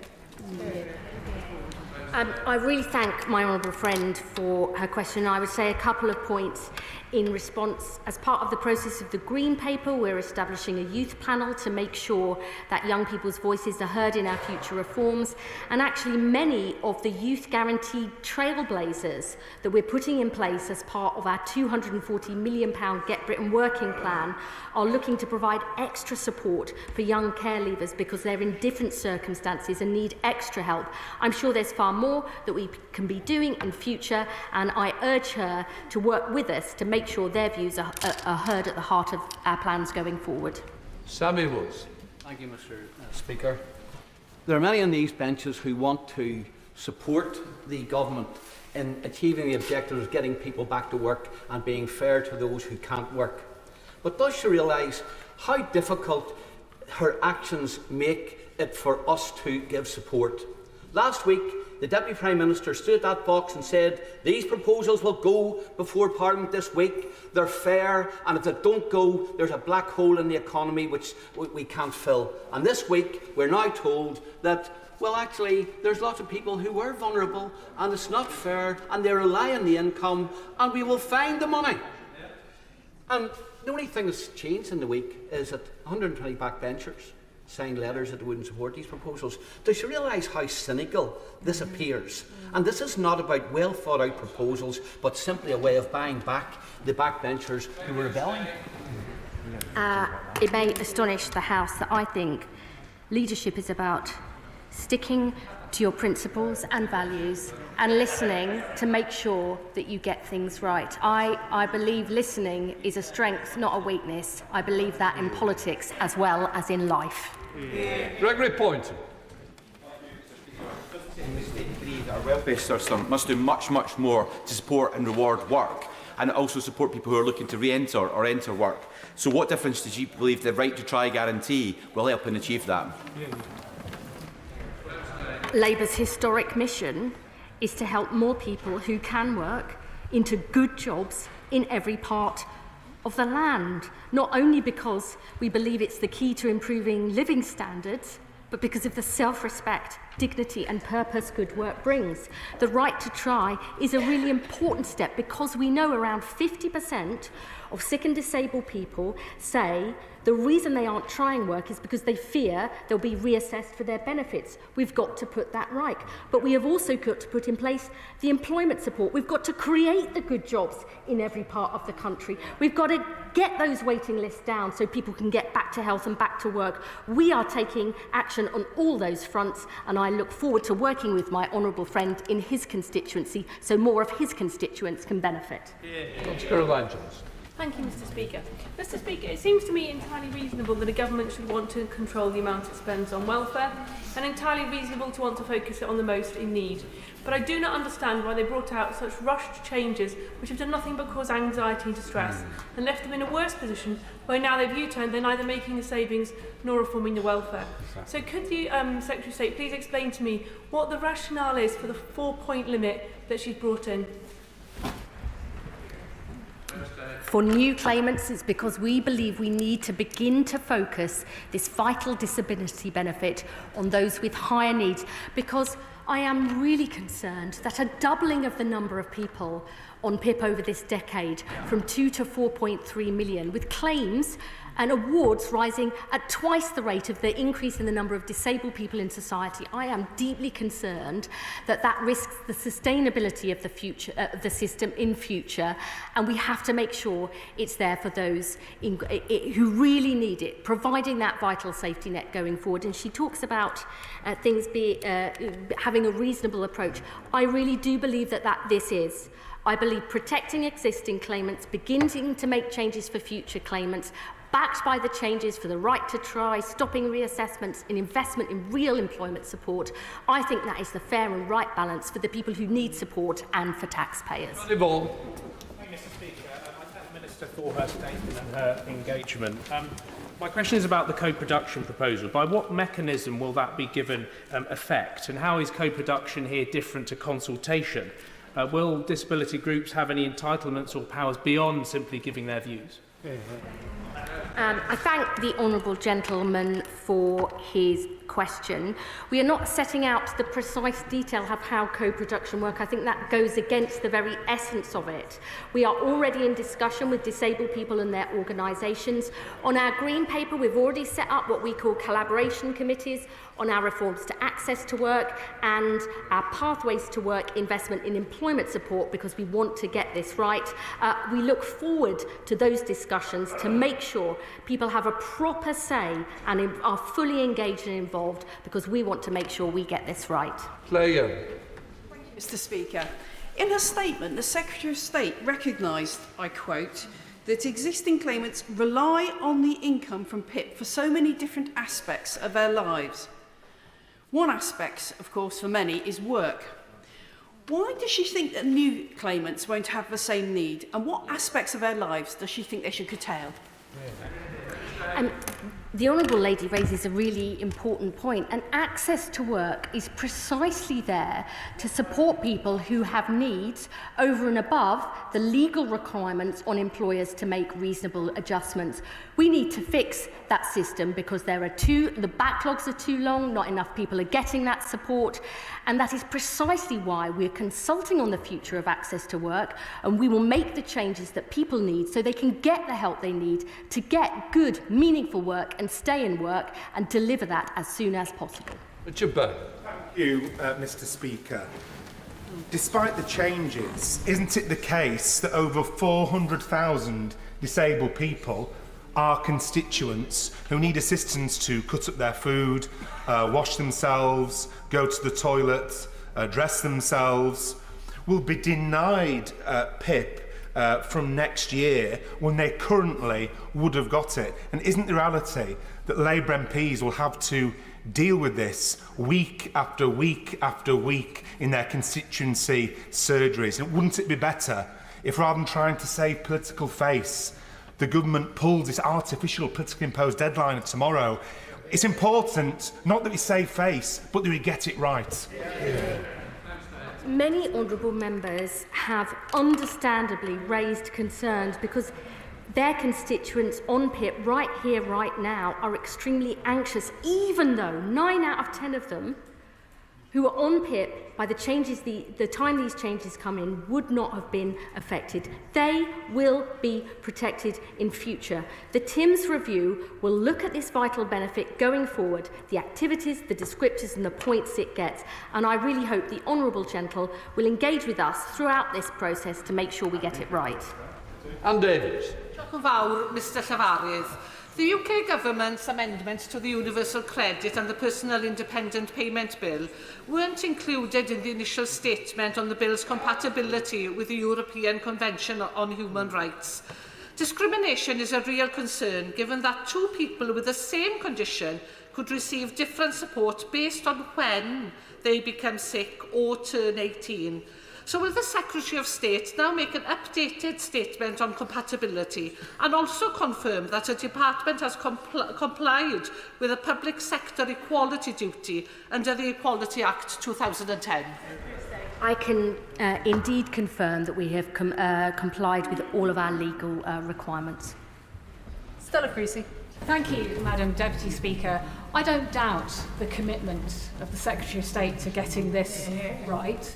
I really thank my honourable friend for her question. I would say a couple of points in response. As part of the process of the Green Paper, we're establishing a youth panel to make sure that young people's voices are heard in our future reforms. And actually, many of the youth guaranteed trailblazers that we're putting in place as part of our £240 million Get Britain Working Plan are looking to provide extra support for young care leavers because they're in different circumstances and need extra help. I'm sure there's far more that we can be doing in future, and I urge her to work with us to make sure their views are heard at the heart of our plans going forward. Sammy Woods. Thank you, Mr. Speaker. There are many on these benches who want to support the government in achieving the objectives of getting people back to work and being fair to those who can't work. But does she realise how difficult her actions make it for us to give support? Last week, the Deputy Prime Minister stood at that box and said, these proposals will go before Parliament this week, they're fair, and if they don't go, there's a black hole in the economy which we can't fill. And this week, we're now told that, well, actually, there's lots of people who were vulnerable, and it's not fair, and they rely on the income, and we will find the money. And the only thing that's changed in the week is that 120 backbenchers signed letters that wouldn't support these proposals. Does you realise how cynical this appears? And this is not about well thought out proposals, but simply a way of buying back the backbenchers who were rebelling. It may astonish the House that I think leadership is about sticking to your principles and values and listening to make sure that you get things right. I believe listening is a strength, not a weakness. I believe that in politics as well as in life. Gregory Poynton. Our welfare system must do much more to support and reward work, and also support people who are looking to re-enter or enter work. So what difference does you believe the right to try guarantee will help and achieve that? Labour's historic mission is to help more people who can work into good jobs in every part of the land, not only because we believe it's the key to improving living standards, but because of the self-respect, dignity and purpose good work brings. The right to try is a really important step because we know around 50% of sick and disabled people say the reason they aren't trying work is because they fear they'll be reassessed for their benefits. We've got to put that right. But we have also got to put in place the employment support. We've got to create the good jobs in every part of the country. We've got to get those waiting lists down so people can get back to health and back to work. We are taking action on all those fronts, and I look forward to working with my honourable friend in his constituency so more of his constituents can benefit. Thank you, Mr. Speaker. Mr. Speaker, it seems to me entirely reasonable that a government should want to control the amount it spends on welfare, and entirely reasonable to want to focus it on the most in need. But I do not understand why they brought out such rushed changes which have done nothing but cause anxiety and distress, and left them in a worse position where now they've U-turned, they're neither making the savings nor reforming the welfare. So could the Secretary of State please explain to me what the rationale is for the 4-point limit that she's brought in? For new claimants, it's because we believe we need to begin to focus this vital disability benefit on those with higher needs, because I am really concerned that a doubling of the number of people on PIP over this decade from 2 to 4.3 million, with claims and awards rising at twice the rate of the increase in the number of disabled people in society. I am deeply concerned that that risks the sustainability of the future, the system in future, and we have to make sure it's there for those who really need it, providing that vital safety net going forward. And she talks about things having a reasonable approach. I really do believe that this is. I believe protecting existing claimants, beginning to make changes for future claimants, backed by the changes for the right to try, stopping reassessments and investment in real employment support. I think that is the fair and right balance for the people who need support and for taxpayers. Thank you, Mr. Speaker. I thank the Minister for her statement and her engagement. My question is about the co-production proposal. By what mechanism will that be given effect, and how is co-production here different to consultation? Will disability groups have any entitlements or powers beyond simply giving their views? I thank the honourable gentleman for his question. We are not setting out the precise detail of how co-production work. I think that goes against the very essence of it. We are already in discussion with disabled people and their organisations. On our green paper, we've already set up what we call collaboration committees on our reforms to access to work and our pathways to work investment in employment support, because we want to get this right. We look forward to those discussions to make sure people have a proper say and are fully engaged and involved, because we want to make sure we get this right. Thank you, Mr. Speaker. In her statement, the Secretary of State recognised, I quote, that existing claimants rely on the income from PIP for so many different aspects of their lives. One aspect, of course, for many is work. Why does she think that new claimants won't have the same need? And what aspects of their lives does she think they should curtail? The Honourable Lady raises a really important point, and access to work is precisely there to support people who have needs over and above the legal requirements on employers to make reasonable adjustments. We need to fix that system because the backlogs are too long, not enough people are getting that support, and that is precisely why we're consulting on the future of access to work, and we will make the changes that people need so they can get the help they need to get good, meaningful work and stay in work and deliver that as soon as possible. Richard Burke. Thank you, Mr. Speaker. Despite the changes, isn't it the case that over 400,000 disabled people are constituents who need assistance to cut up their food, wash themselves, go to the toilet, dress themselves, will be denied PIP from next year when they currently would have got it? And isn't the reality that Labour MPs will have to deal with this week after week after week in their constituency surgeries? And wouldn't it be better if, rather than trying to save political face, the government pulls this artificial politically imposed deadline of tomorrow? It's important not that we save face, but that we get it right. Many honourable members have understandably raised concerns because their constituents on PIP right here, right now, are extremely anxious, even though 9 out of 10 of them who are on PIP by the time these changes come in would not have been affected. They will be protected in future. The TIMS review will look at this vital benefit going forward, the activities, the descriptors and the points it gets, and I really hope the Honourable Gentle will engage with us throughout this process to make sure we get it right. Anne Davies. Diolch yn fawr, Mr Llafaridd. The UK Government's amendments to the Universal Credit and the Personal Independent Payment Bill weren't included in the initial statement on the bill's compatibility with the European Convention on Human Rights. Discrimination is a real concern given that two people with the same condition could receive different support based on when they become sick or turn 18. So will the Secretary of State now make an updated statement on compatibility and also confirm that the Department has complied with a public sector equality duty under the Equality Act 2010? I can indeed confirm that we have complied with all of our legal requirements. Stella Creasy. Thank you, Madam Deputy Speaker. I don't doubt the commitment of the Secretary of State to getting this right.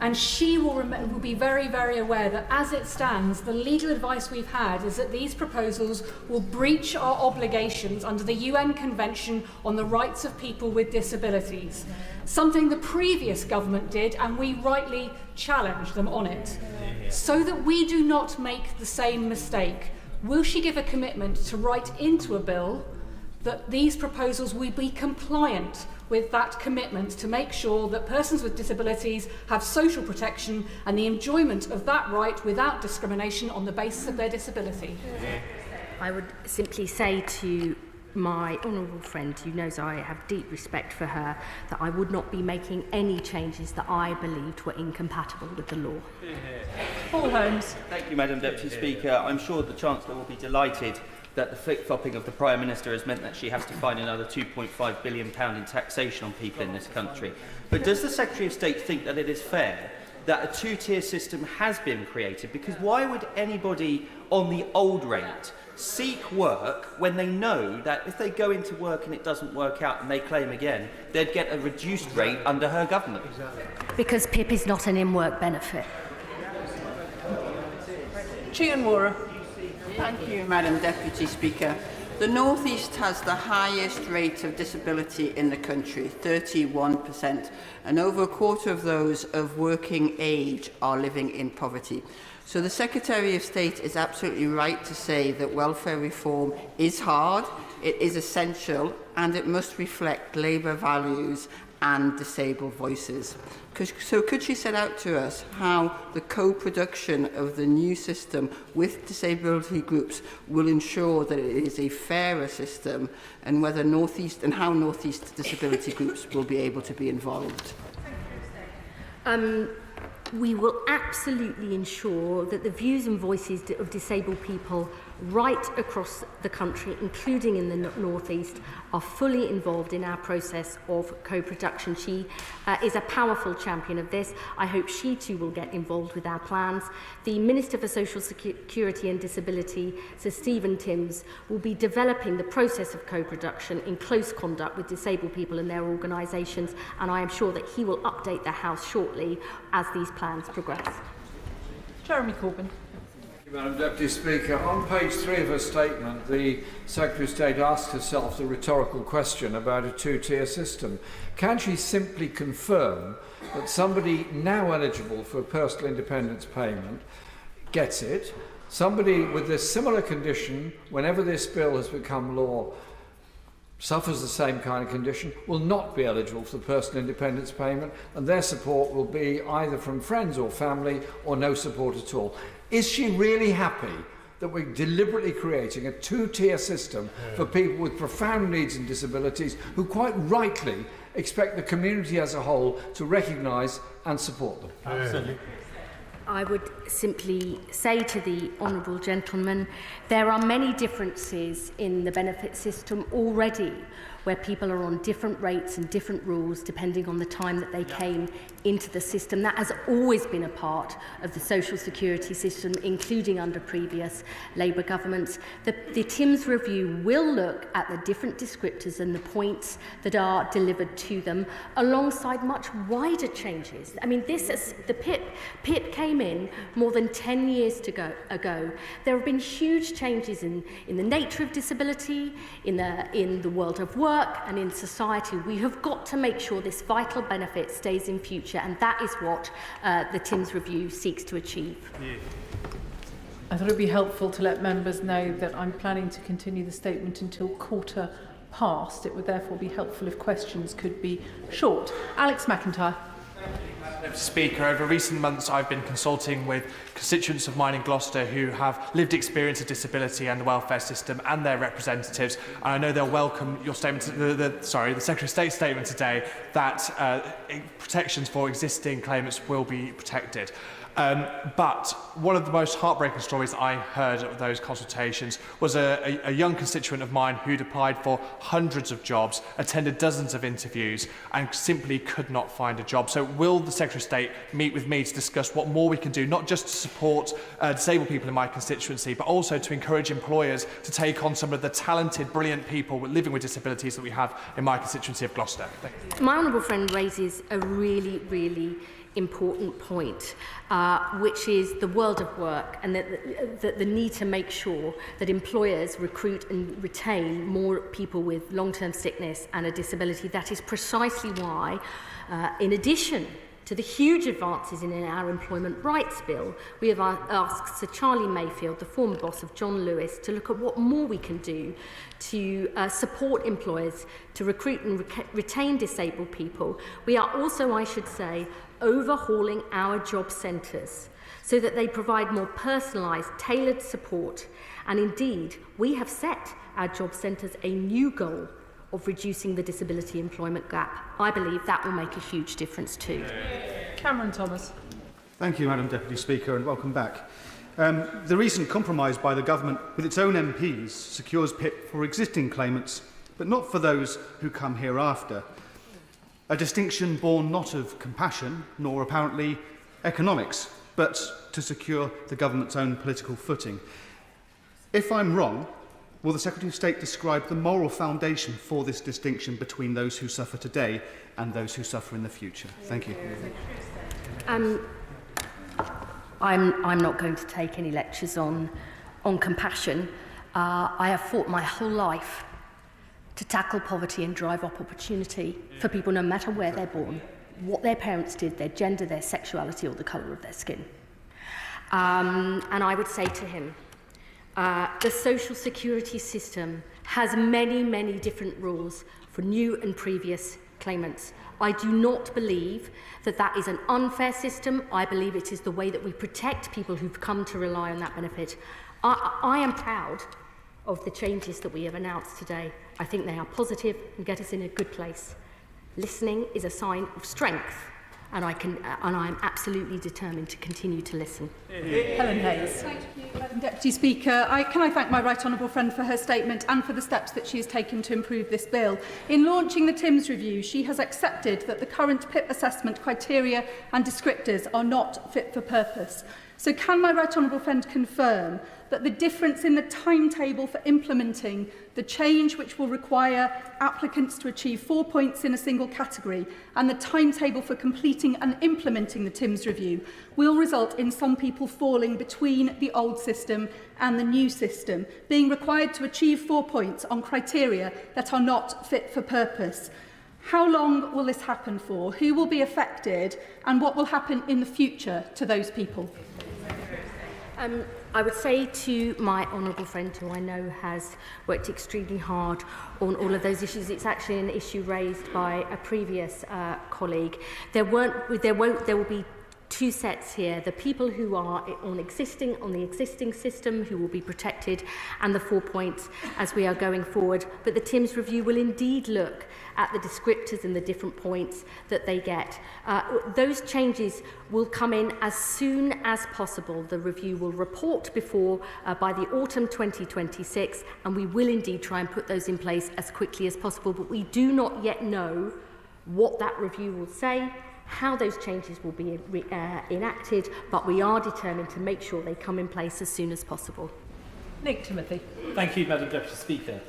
And she will be very, very aware that as it stands, the legal advice we've had is that these proposals will breach our obligations under the UN Convention on the Rights of People with Disabilities, something the previous government did, and we rightly challenged them on it. So that we do not make the same mistake, will she give a commitment to write into a bill that these proposals will be compliant with that commitment to make sure that persons with disabilities have social protection and the enjoyment of that right without discrimination on the basis of their disability? I would simply say to my honourable friend, who knows I have deep respect for her, that I would not be making any changes that I believed were incompatible with the law. Paul Holmes. Thank you, Madam Deputy Speaker. I'm sure the Chancellor will be delighted that the flip-flopping of the Prime Minister has meant that she has to find another £2.5 billion in taxation on people in this country. But does the Secretary of State think that it is fair that a two-tier system has been created? Because why would anybody on the old rate seek work when they know that if they go into work and it doesn't work out and they claim again, they'd get a reduced rate under her government? Because PIP is not an in-work benefit. Chian Wara. Thank you, Madam Deputy Speaker. The North East has the highest rate of disability in the country, 31%, and over a quarter of those of working age are living in poverty. So the Secretary of State is absolutely right to say that welfare reform is hard, it is essential, and it must reflect Labour values and disabled voices. So could she set out to us how the co-production of the new system with disability groups will ensure that it is a fairer system, and whether North East and how North East disability groups will be able to be involved? We will absolutely ensure that the views and voices of disabled people right across the country, including in the North East, are fully involved in our process of co-production. She is a powerful champion of this. I hope she too will get involved with our plans. The Minister for Social Security and Disability, Sir Stephen Timms, will be developing the process of co-production in close conduct with disabled people and their organisations, and I am sure that he will update the House shortly as these plans progress. Jeremy Corbyn. Madam Deputy Speaker, on page 3 of her statement, the Secretary of State asks herself the rhetorical question about a two-tier system. Can she simply confirm that somebody now eligible for personal independence payment gets it, somebody with a similar condition, whenever this bill has become law, suffers the same kind of condition, will not be eligible for the personal independence payment, and their support will be either from friends or family or no support at all? Is she really happy that we're deliberately creating a two-tier system for people with profound needs and disabilities who quite rightly expect the community as a whole to recognise and support them? Absolutely. I would simply say to the honourable gentleman, there are many differences in the benefit system already, where people are on different rates and different rules depending on the time that they came into the system. That has always been a part of the social security system, including under previous Labour governments. The Timms review will look at the different descriptors and the points that are delivered to them, alongside much wider changes. I mean, the PIP came in more than 10 years ago. There have been huge changes in the nature of disability, in the world of work, and in society. We have got to make sure this vital benefit stays in future, and that is what the Timms review seeks to achieve. I thought it would be helpful to let members know that I'm planning to continue the statement until 1:15. It would therefore be helpful if questions could be short. Alex McIntyre. Mr. Speaker, over recent months I've been consulting with constituents of mine in Gloucester who have lived experience of disability and the welfare system and their representatives, and I know they'll welcome your statement, the Secretary of State's statement today that protections for existing claimants will be protected. But one of the most heartbreaking stories I heard at those consultations was a young constituent of mine who'd applied for hundreds of jobs, attended dozens of interviews, and simply could not find a job. So will the Secretary of State meet with me to discuss what more we can do, not just to support disabled people in my constituency, but also to encourage employers to take on some of the talented, brilliant people living with disabilities that we have in my constituency of Gloucester? Thank you. My honourable friend raises a really, really important point, which is the world of work, and the need to make sure that employers recruit and retain more people with long-term sickness and a disability. That is precisely why, in addition to the huge advances in our employment rights bill, we have asked Sir Charlie Mayfield, the former boss of John Lewis, to look at what more we can do to support employers to recruit and retain disabled people. We are also, I should say, overhauling our job centres so that they provide more personalised, tailored support. And indeed, we have set our job centres a new goal of reducing the disability employment gap. I believe that will make a huge difference too. Cameron Thomas. Thank you, Madam Deputy Speaker, and welcome back. The recent compromise by the government with its own MPs secures PIP for existing claimants, but not for those who come hereafter. A distinction born not of compassion, nor apparently economics, but to secure the government's own political footing. If I'm wrong, will the Secretary of State describe the moral foundation for this distinction between those who suffer today and those who suffer in the future? Thank you. I'm not going to take any lectures on compassion. I have fought my whole life to tackle poverty and drive up opportunity for people no matter where they're born, what their parents did, their gender, their sexuality, or the colour of their skin. And I would say to him, the social security system has many, many different rules for new and previous claimants. I do not believe that that is an unfair system. I believe it is the way that we protect people who've come to rely on that benefit. I am proud of the changes that we have announced today. I think they are positive and get us in a good place. Listening is a sign of strength, and I am absolutely determined to continue to listen. Helen Hayes. Thank you, Madam Deputy Speaker. Can I thank my right honourable friend for her statement and for the steps that she has taken to improve this bill. In launching the TIMS review, she has accepted that the current PIP assessment criteria and descriptors are not fit for purpose. So can my right honourable friend confirm that the difference in the timetable for implementing the change which will require applicants to achieve 4 points in a single category and the timetable for completing and implementing the TIMS review will result in some people falling between the old system and the new system, being required to achieve 4 points on criteria that are not fit for purpose? How long will this happen for? Who will be affected? And what will happen in the future to those people? I would say to my honourable friend, who I know has worked extremely hard on all of those issues, it's actually an issue raised by a previous colleague. There will be two sets here: the people who are on the existing system, who will be protected, and the 4 points as we are going forward. But the TIMS review will indeed look at the descriptors and the different points that they get. Those changes will come in as soon as possible. The review will report by the autumn 2026, and we will indeed try and put those in place as quickly as possible. But we do not yet know what that review will say, how those changes will be enacted, but we are determined to make sure they come in place as soon as possible. Nick Timothy. Thank you, Madam Deputy Speaker.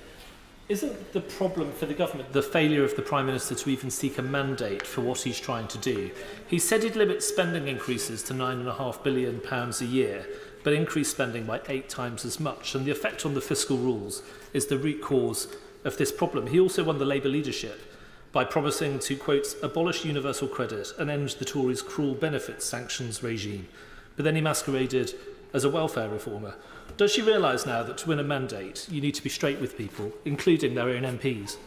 Isn't the problem for the government the failure of the Prime Minister to even seek a mandate for what he's trying to do? He said he'd limit spending increases to £9.5 billion a year, but increase spending by 8 times as much, and the effect on the fiscal rules is the root cause of this problem. He also won the Labour leadership by promising to, quote, abolish universal credit and end the Tories' cruel benefits sanctions regime. But then he masqueraded as a welfare reformer. Does she realise now that to win a mandate, you need to be straight with people, including their own MPs?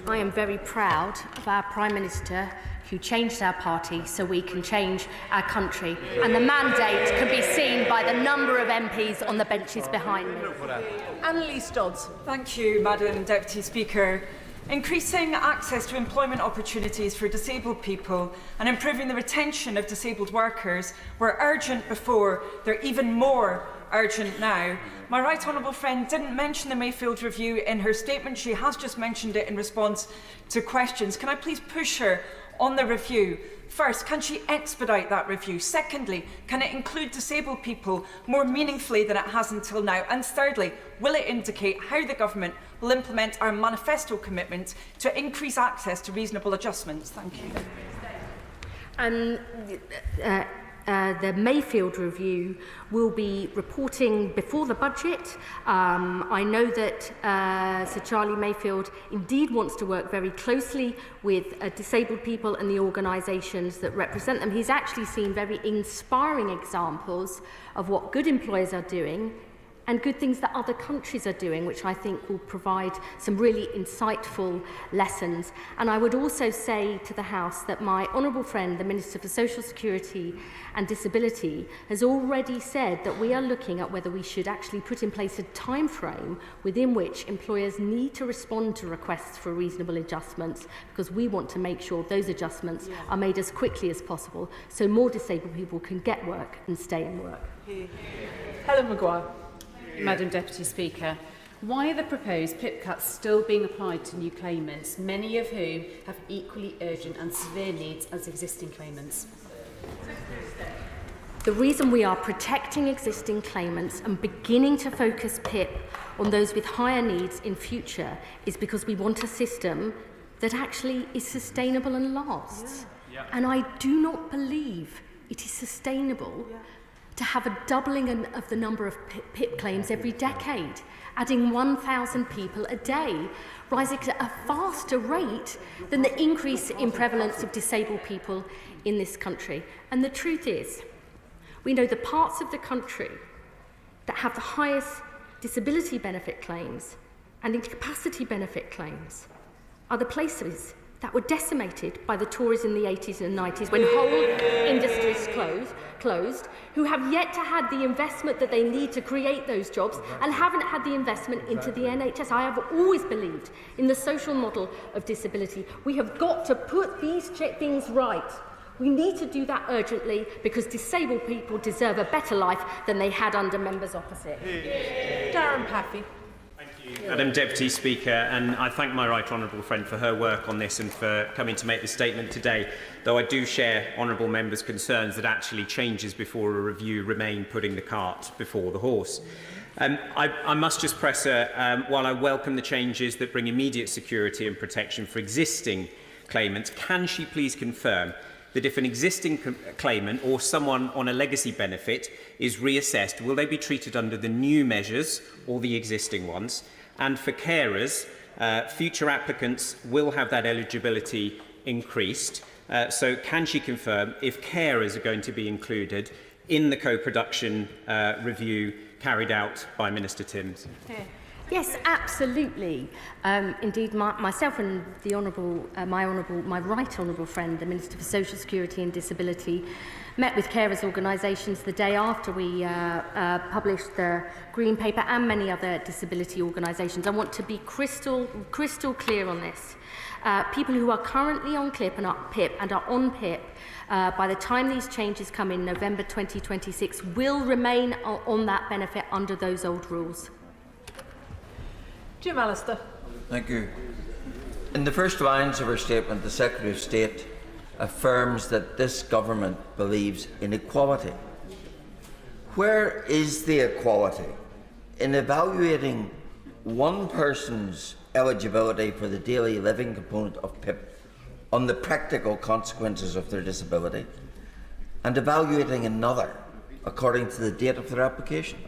I am very proud of our Prime Minister, who changed our party so we can change our country. And the mandate can be seen by the number of MPs on the benches behind me. Annalise Dodds. Thank you, Madam Deputy Speaker. Increasing access to employment opportunities for disabled people and improving the retention of disabled workers were urgent before. They're even more urgent now. My right honourable friend didn't mention the Mayfield review in her statement. She has just mentioned it in response to questions. Can I please push her on the review? First, can she expedite that review? Secondly, can it include disabled people more meaningfully than it has until now? And thirdly, will it indicate how the government will implement our manifesto commitment to increase access to reasonable adjustments? Thank you. The Mayfield review will be reporting before the budget. I know that Sir Charlie Mayfield indeed wants to work very closely with disabled people and the organisations that represent them. He's actually seen very inspiring examples of what good employers are doing and good things that other countries are doing, which I think will provide some really insightful lessons. And I would also say to the House that my honourable friend, the Minister for Social Security and Disability, has already said that we are looking at whether we should actually put in place a time frame within which employers need to respond to requests for reasonable adjustments, because we want to make sure those adjustments are made as quickly as possible so more disabled people can get work and stay in work. Helen Maguire. Madam Deputy Speaker, why are the proposed PIP cuts still being applied to new claimants, many of whom have equally urgent and severe needs as existing claimants? The reason we are protecting existing claimants and beginning to focus PIP on those with higher needs in future is because we want a system that actually is sustainable and lasts. And I do not believe it is sustainable to have a doubling of the number of PIP claims every decade, adding 1,000 people a day, rising at a faster rate than the increase in prevalence of disabled people in this country. And the truth is, we know the parts of the country that have the highest disability benefit claims and incapacity benefit claims are the places that were decimated by the Tories in the 80s and 90s when whole industries closed, who have yet to have the investment that they need to create those jobs and haven't had the investment into the NHS. I have always believed in the social model of disability. We have got to put these things right. We need to do that urgently because disabled people deserve a better life than they had under members opposite. Darren Paffy. Madam Deputy Speaker, and I thank my right honourable friend for her work on this and for coming to make this statement today, though I do share honourable members' concerns that actually changes before a review remain putting the cart before the horse. I must just press her, while I welcome the changes that bring immediate security and protection for existing claimants, can she please confirm that if an existing claimant or someone on a legacy benefit is reassessed, will they be treated under the new measures or the existing ones? And for carers, future applicants will have that eligibility increased. So can she confirm if carers are going to be included in the co-production review carried out by Minister Timms? Yes, absolutely. Indeed, myself and the my right honourable friend, the Minister for Social Security and Disability, met with carers organisations the day after we published the Green Paper and many other disability organisations. I want to be crystal clear on this. People who are currently on PIP and are on PIP by the time these changes come in November 2026 will remain on that benefit under those old rules. Jim Allister. Thank you. In the first lines of her statement, the Secretary of State affirms that this government believes in equality. Where is the equality in evaluating one person's eligibility for the daily living component of PIP on the practical consequences of their disability and evaluating another according to the date of their application?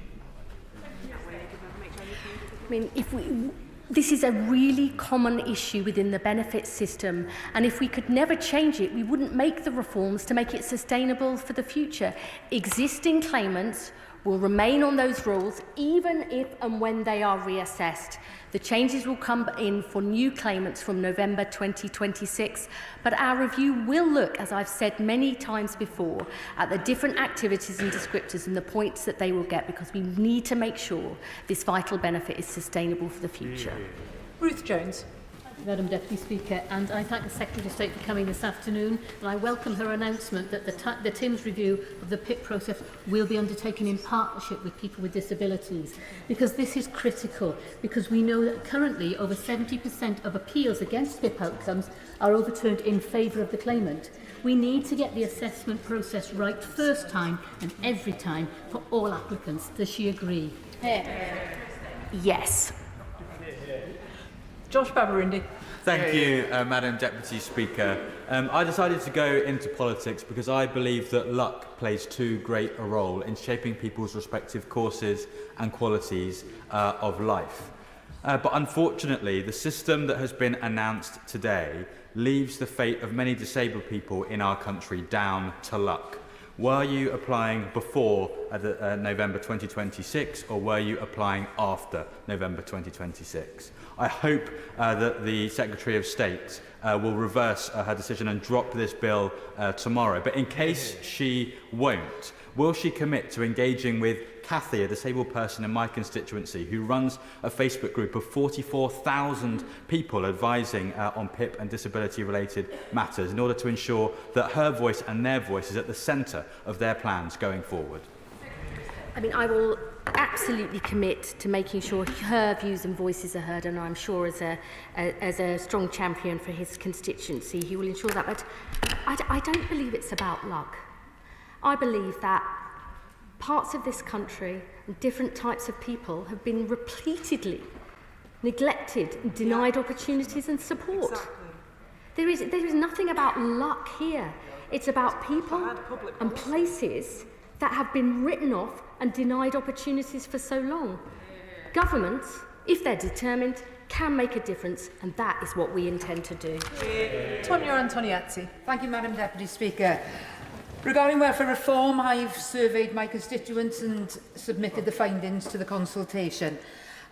I mean, this is a really common issue within the benefits system, and if we could never change it, we wouldn't make the reforms to make it sustainable for the future. Existing claimants will remain on those rules even if and when they are reassessed. The changes will come in for new claimants from November 2026, but our review will look, as I've said many times before, at the different activities and descriptors and the points that they will get, because we need to make sure this vital benefit is sustainable for the future. Ruth Jones. Madam Deputy Speaker, and I thank the Secretary of State for coming this afternoon, and I welcome her announcement that the Timms review of the PIP process will be undertaken in partnership with people with disabilities, because this is critical, because we know that currently over 70% of appeals against PIP outcomes are overturned in favour of the claimant. We need to get the assessment process right first time and every time for all applicants. Does she agree? Yes. Josh Babarindi. Thank you, Madam Deputy Speaker. I decided to go into politics because I believe that luck plays too great a role in shaping people's respective courses and qualities of life. But unfortunately, the system that has been announced today leaves the fate of many disabled people in our country down to luck. Were you applying before November 2026, or were you applying after November 2026? I hope that the Secretary of State will reverse her decision and drop this bill tomorrow. But in case she won't, will she commit to engaging with Kathy, a disabled person in my constituency, who runs a Facebook group of 44,000 people advising on PIP and disability-related matters, in order to ensure that her voice and their voice is at the centre of their plans going forward? I mean, I will absolutely commit to making sure her views and voices are heard, and I'm sure as a strong champion for his constituency, he will ensure that. But I don't believe it's about luck. I believe that parts of this country and different types of people have been repeatedly neglected and denied opportunities and support. Exactly. There is nothing about luck here. It's about people and places that have been written off and denied opportunities for so long. Governments, if they're determined, can make a difference, and that is what we intend to do. Tonia Antoniazzi. Thank you, Madam Deputy Speaker. Regarding welfare reform, I've surveyed my constituents and submitted the findings to the consultation.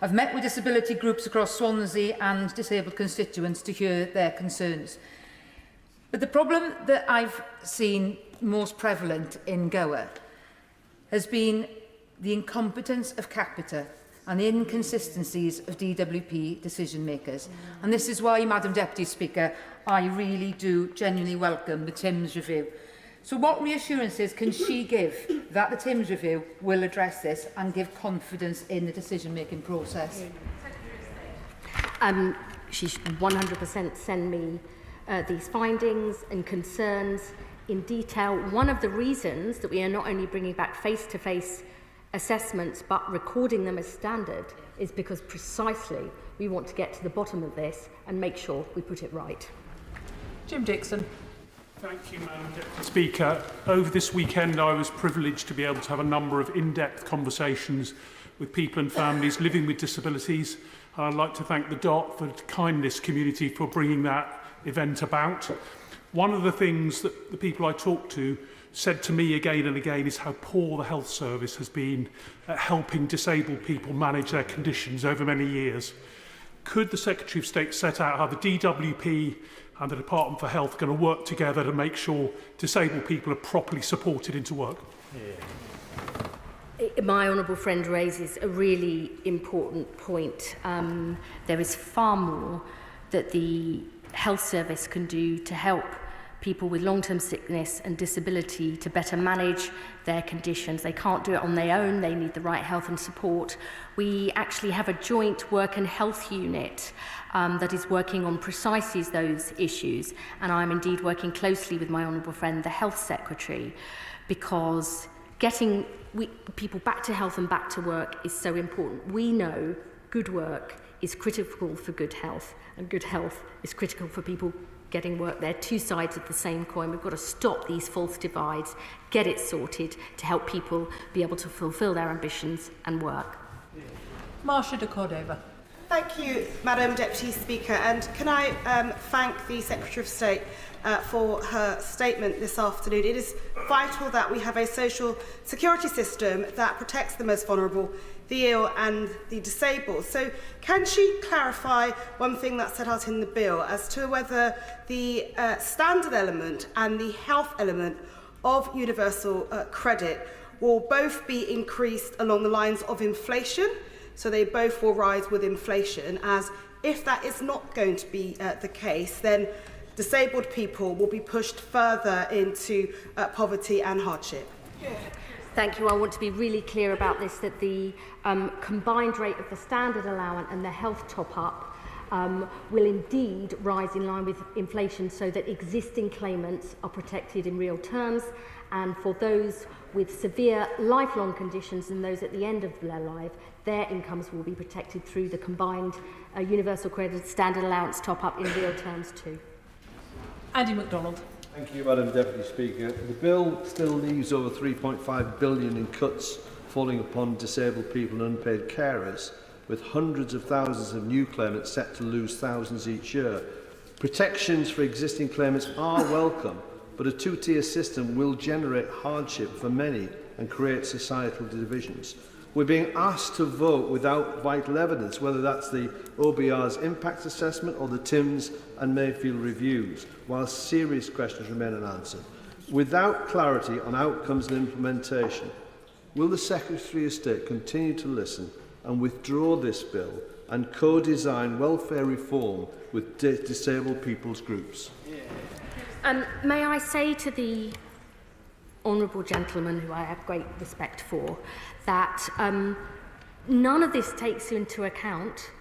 I've met with disability groups across Swansea and disabled constituents to hear their concerns. But the problem that I've seen most prevalent in Gower has been the incompetence of capita and the inconsistencies of DWP decision makers. And this is why, Madam Deputy Speaker, I really do genuinely welcome the Timms review. So what reassurances can she give that the Timms review will address this and give confidence in the decision-making process? She should 100% send me these findings and concerns in detail. One of the reasons that we are not only bringing back face-to-face assessments but recording them as standard is because precisely we want to get to the bottom of this and make sure we put it right. Jim Dixon. Thank you, Madam Deputy Speaker. Over this weekend, I was privileged to be able to have a number of in-depth conversations with people and families living with disabilities. And I'd like to thank the DOT for the kindness community for bringing that event about. One of the things that the people I talked to said to me again and again is how poor the health service has been at helping disabled people manage their conditions over many years. Could the Secretary of State set out how the DWP and the Department for Health are going to work together to make sure disabled people are properly supported into work? My honourable friend raises a really important point. There is far more that the health service can do to help people with long-term sickness and disability to better manage their conditions. They can't do it on their own. They need the right help and support. We actually have a joint work and health unit that is working on precisely those issues, and I'm indeed working closely with my honourable friend, the Health Secretary, because getting people back to health and back to work is so important. We know good work is critical for good health, and good health is critical for people getting work. They're two sides of the same coin. We've got to stop these false divides, get it sorted to help people be able to fulfil their ambitions and work. Marsha de Cordova. Thank you, Madam Deputy Speaker, and can I thank the Secretary of State for her statement this afternoon. It is vital that we have a social security system that protects the most vulnerable, the ill and the disabled. So can she clarify one thing that's set out in the bill as to whether the standard element and the health element of universal credit will both be increased along the lines of inflation, so they both will rise with inflation, as if that is not going to be the case, then disabled people will be pushed further into poverty and hardship? Thank you. I want to be really clear about this, that the combined rate of the standard allowance and the health top-up will indeed rise in line with inflation, so that existing claimants are protected in real terms, and for those with severe lifelong conditions and those at the end of their life, their incomes will be protected through the combined universal credit standard allowance top-up in real terms too. Andy MacDonald. Thank you, Madam Deputy Speaker. The bill still leaves over £3.5 billion in cuts falling upon disabled people and unpaid carers, with hundreds of thousands of new claimants set to lose thousands each year. Protections for existing claimants are welcome, but a two-tier system will generate hardship for many and create societal divisions. We're being asked to vote without vital evidence, whether that's the OBR's impact assessment or the Timms and Mayfield reviews, while serious questions remain unanswered. Without clarity on outcomes and implementation, will the Secretary of State continue to listen and withdraw this bill and co-design welfare reform with disabled people's groups? May I say to the honourable gentleman, who I have great respect for, that none of this takes into account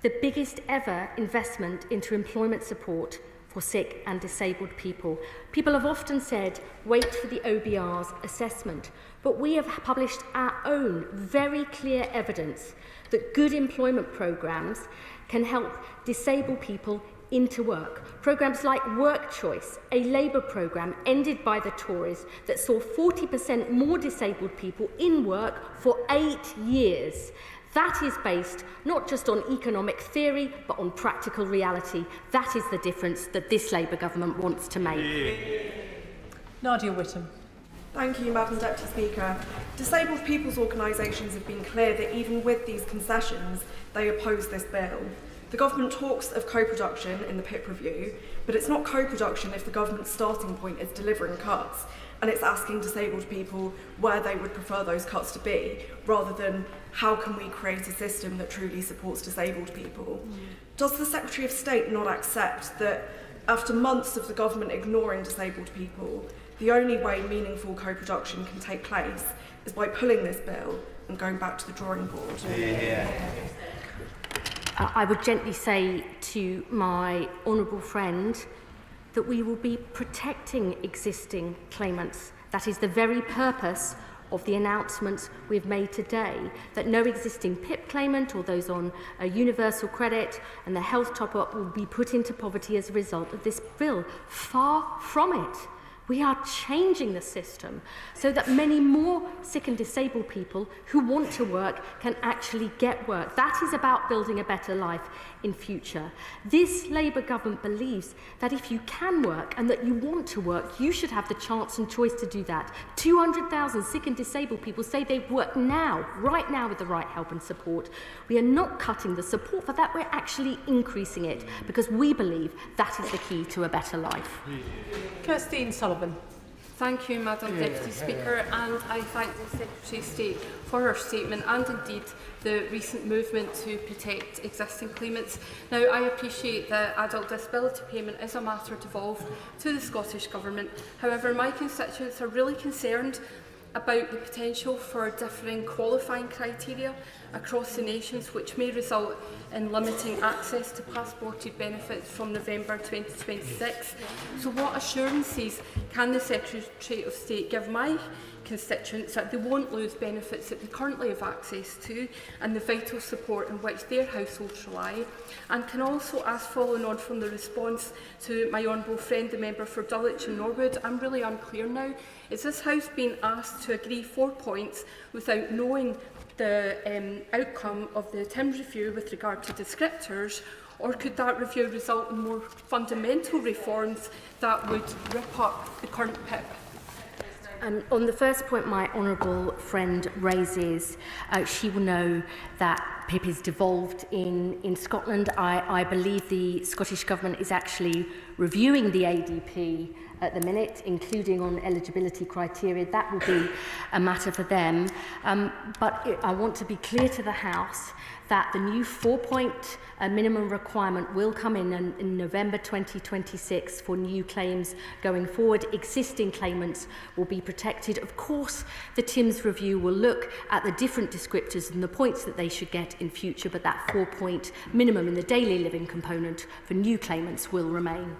the biggest ever investment into employment support for sick and disabled people. People have often said, wait for the OBR's assessment, but we have published our own very clear evidence that good employment programmes can help disabled people into work. Programmes like Work Choice, a Labour programme ended by the Tories that saw 40% more disabled people in work for 8 years. That is based not just on economic theory, but on practical reality. That is the difference that this Labour government wants to make. Nadia Whittam. Thank you, Madam Deputy Speaker. Disabled people's organisations have been clear that even with these concessions, they oppose this bill. The government talks of co-production in the PIP review, but it's not co-production if the government's starting point is delivering cuts, and it's asking disabled people where they would prefer those cuts to be, rather than how can we create a system that truly supports disabled people. Does the Secretary of State not accept that after months of the government ignoring disabled people, the only way meaningful co-production can take place is by pulling this bill and going back to the drawing board? I would gently say to my honourable friend that we will be protecting existing claimants. That is the very purpose of the announcements we've made today, that no existing PIP claimant or those on a universal credit and the health top-up will be put into poverty as a result of this bill. Far from it. We are changing the system so that many more sick and disabled people who want to work can actually get work. That is about building a better life in future. This Labour government believes that if you can work and that you want to work, you should have the chance and choice to do that. 200,000 sick and disabled people say they work now, right now, with the right help and support. We are not cutting the support for that, we're actually increasing it because we believe that is the key to a better life. Kirstine Sullivan. Thank you, Madam Deputy Speaker, and I thank the Secretary of State for her statement and indeed the recent movement to protect existing claimants. Now, I appreciate that adult disability payment is a matter devolved to the Scottish Government. However, my constituents are really concerned about the potential for differing qualifying criteria across the nations, which may result in limiting access to passported benefits from November 2026. So what assurances can the Secretary of State give my constituents that they won't lose benefits that they currently have access to and the vital support on which their households rely? And can also ask, following on from the response to my honourable friend, the member for Dulwich and Norwood, I'm really unclear now. Is this House being asked to agree 4 points without knowing the outcome of the TIMS review with regard to descriptors, or could that review result in more fundamental reforms that would rip up the current PIP? On the first point my honourable friend raises, she will know that PIP is devolved in Scotland. I believe the Scottish Government is actually reviewing the ADP at the minute, including on eligibility criteria. That will be a matter for them. But I want to be clear to the House that the new 4-point minimum requirement will come in November 2026 for new claims going forward. Existing claimants will be protected. Of course, the TIMS review will look at the different descriptors and the points that they should get in future, but that 4-point minimum in the daily living component for new claimants will remain.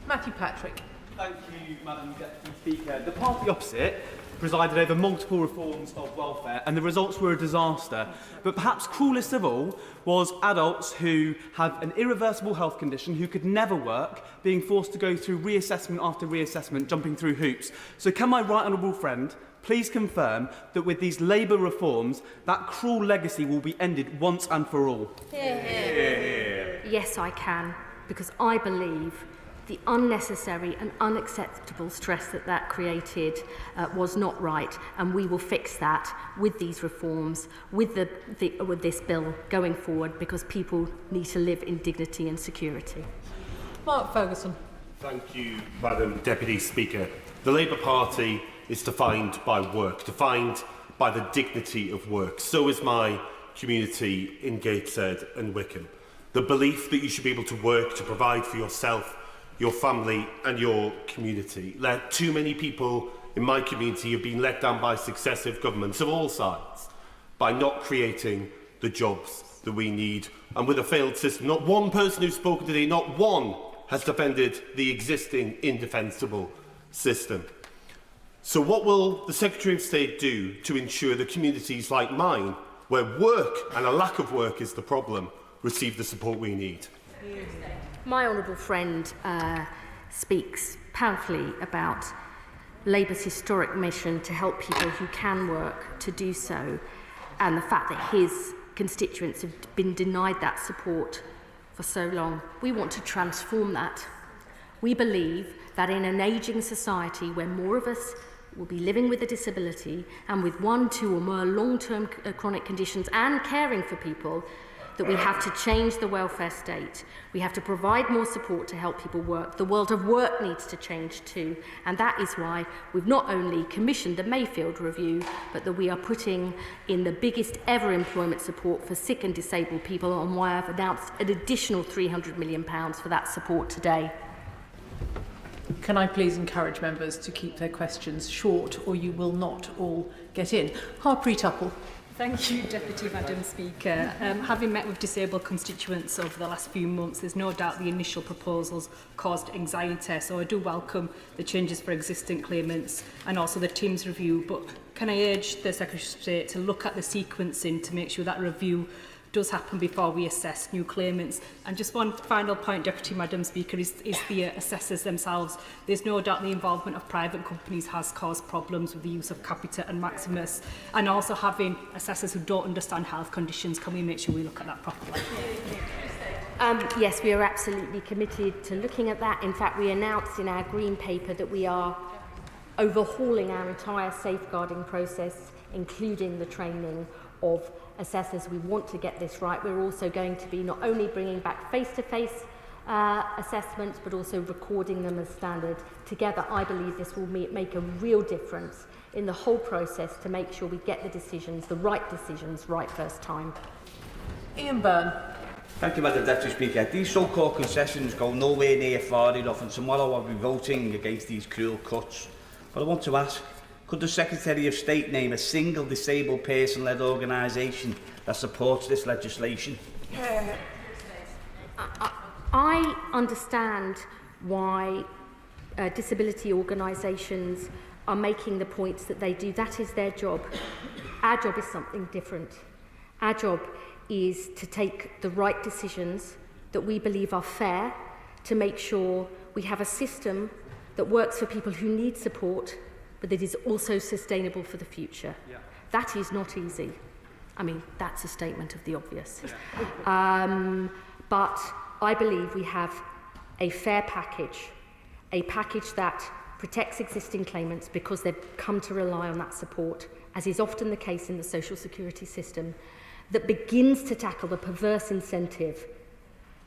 Matthew Patrick. Thank you, Madam Deputy Speaker. The party opposite presided over multiple reforms of welfare and the results were a disaster. But perhaps cruelest of all was adults who have an irreversible health condition, who could never work, being forced to go through reassessment after reassessment, jumping through hoops. So can my right honourable friend please confirm that with these Labour reforms, that cruel legacy will be ended once and for all? Yes, I can, because I believe the unnecessary and unacceptable stress that created was not right, and we will fix that with these reforms, with this bill going forward, because people need to live in dignity and security. Mark Ferguson. Thank you, Madam Deputy Speaker. The Labour Party is defined by work, defined by the dignity of work. So is my community in Gateshead and Wickham. The belief that you should be able to work to provide for yourself, your family and your community. Too many people in my community have been let down by successive governments of all sides by not creating the jobs that we need. And with a failed system, not one person who's spoken today, not one has defended the existing indefensible system. So what will the Secretary of State do to ensure that communities like mine, where work and a lack of work is the problem, receive the support we need? My honourable friend speaks powerfully about Labour's historic mission to help people who can work to do so, and the fact that his constituents have been denied that support for so long. We want to transform that. We believe that in an ageing society where more of us will be living with a disability and with 1, 2 or more long-term chronic conditions and caring for people, that we have to change the welfare state. We have to provide more support to help people work. The world of work needs to change too. And that is why we've not only commissioned the Mayfield Review, but that we are putting in the biggest ever employment support for sick and disabled people, and why I've announced an additional £300 million for that support today. Can I please encourage members to keep their questions short, or you will not all get in? Harpreet Uppal. Thank you, Deputy Madam Speaker. Having met with disabled constituents over the last few months, there's no doubt the initial proposals caused anxiety, so I do welcome the changes for existing claimants and also the TIMS review, but can I urge the Secretary of State to look at the sequencing to make sure that review does happen before we assess new claimants. And just one final point, Deputy Madam Speaker, is the assessors themselves. There's no doubt the involvement of private companies has caused problems with the use of Capita and Maximus, and also having assessors who don't understand health conditions. Can we make sure we look at that properly? Yes, we are absolutely committed to looking at that. In fact, we announced in our Green Paper that we are overhauling our entire safeguarding process, including the training of assessors. We want to get this right. We're also going to be not only bringing back face-to-face assessments, but also recording them as standard. Together, I believe this will make a real difference in the whole process to make sure we get the decisions, the right decisions, right first time. Ian Byrne. Thank you, Madam Deputy Speaker. These so-called concessions go nowhere near far enough, and tomorrow I'll be voting against these cruel cuts. But I want to ask, could the Secretary of State name a single disabled person-led organisation that supports this legislation? I understand why disability organisations are making the points that they do. That is their job. Our job is something different. Our job is to take the right decisions that we believe are fair, to make sure we have a system that works for people who need support, but that is also sustainable for the future. Yeah. That is not easy. I mean, that's a statement of the obvious. Yeah. But I believe we have a fair package, a package that protects existing claimants because they've come to rely on that support, as is often the case in the social security system, that begins to tackle the perverse incentive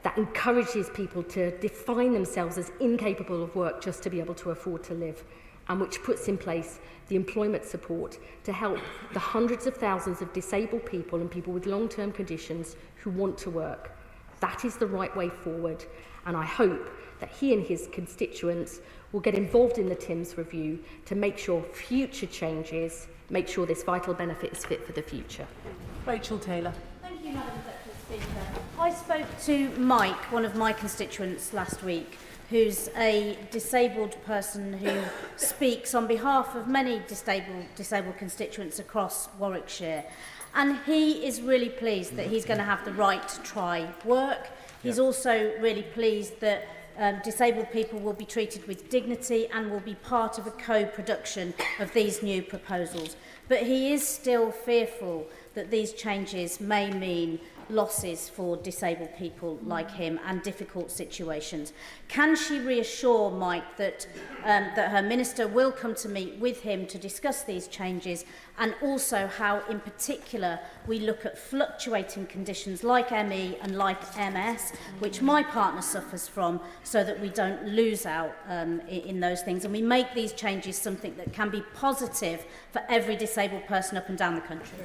that encourages people to define themselves as incapable of work just to be able to afford to live, and which puts in place the employment support to help the hundreds of thousands of disabled people and people with long-term conditions who want to work. That is the right way forward, and I hope that he and his constituents will get involved in the TIMS review to make sure future changes make sure this vital benefit is fit for the future. Rachel Taylor. Thank you, Madam Deputy Speaker. I spoke to Mike, one of my constituents, last week, who's a disabled person who speaks on behalf of many disabled constituents across Warwickshire. And he is really pleased that he's going to have the right to try work. He's also really pleased that disabled people will be treated with dignity and will be part of a co-production of these new proposals. But he is still fearful that these changes may mean losses for disabled people like him and difficult situations. Can she reassure Mike that her minister will come to meet with him to discuss these changes, and also how in particular we look at fluctuating conditions like ME and like MS, which my partner suffers from, so that we don't lose out in those things, and we make these changes something that can be positive for every disabled person up and down the country?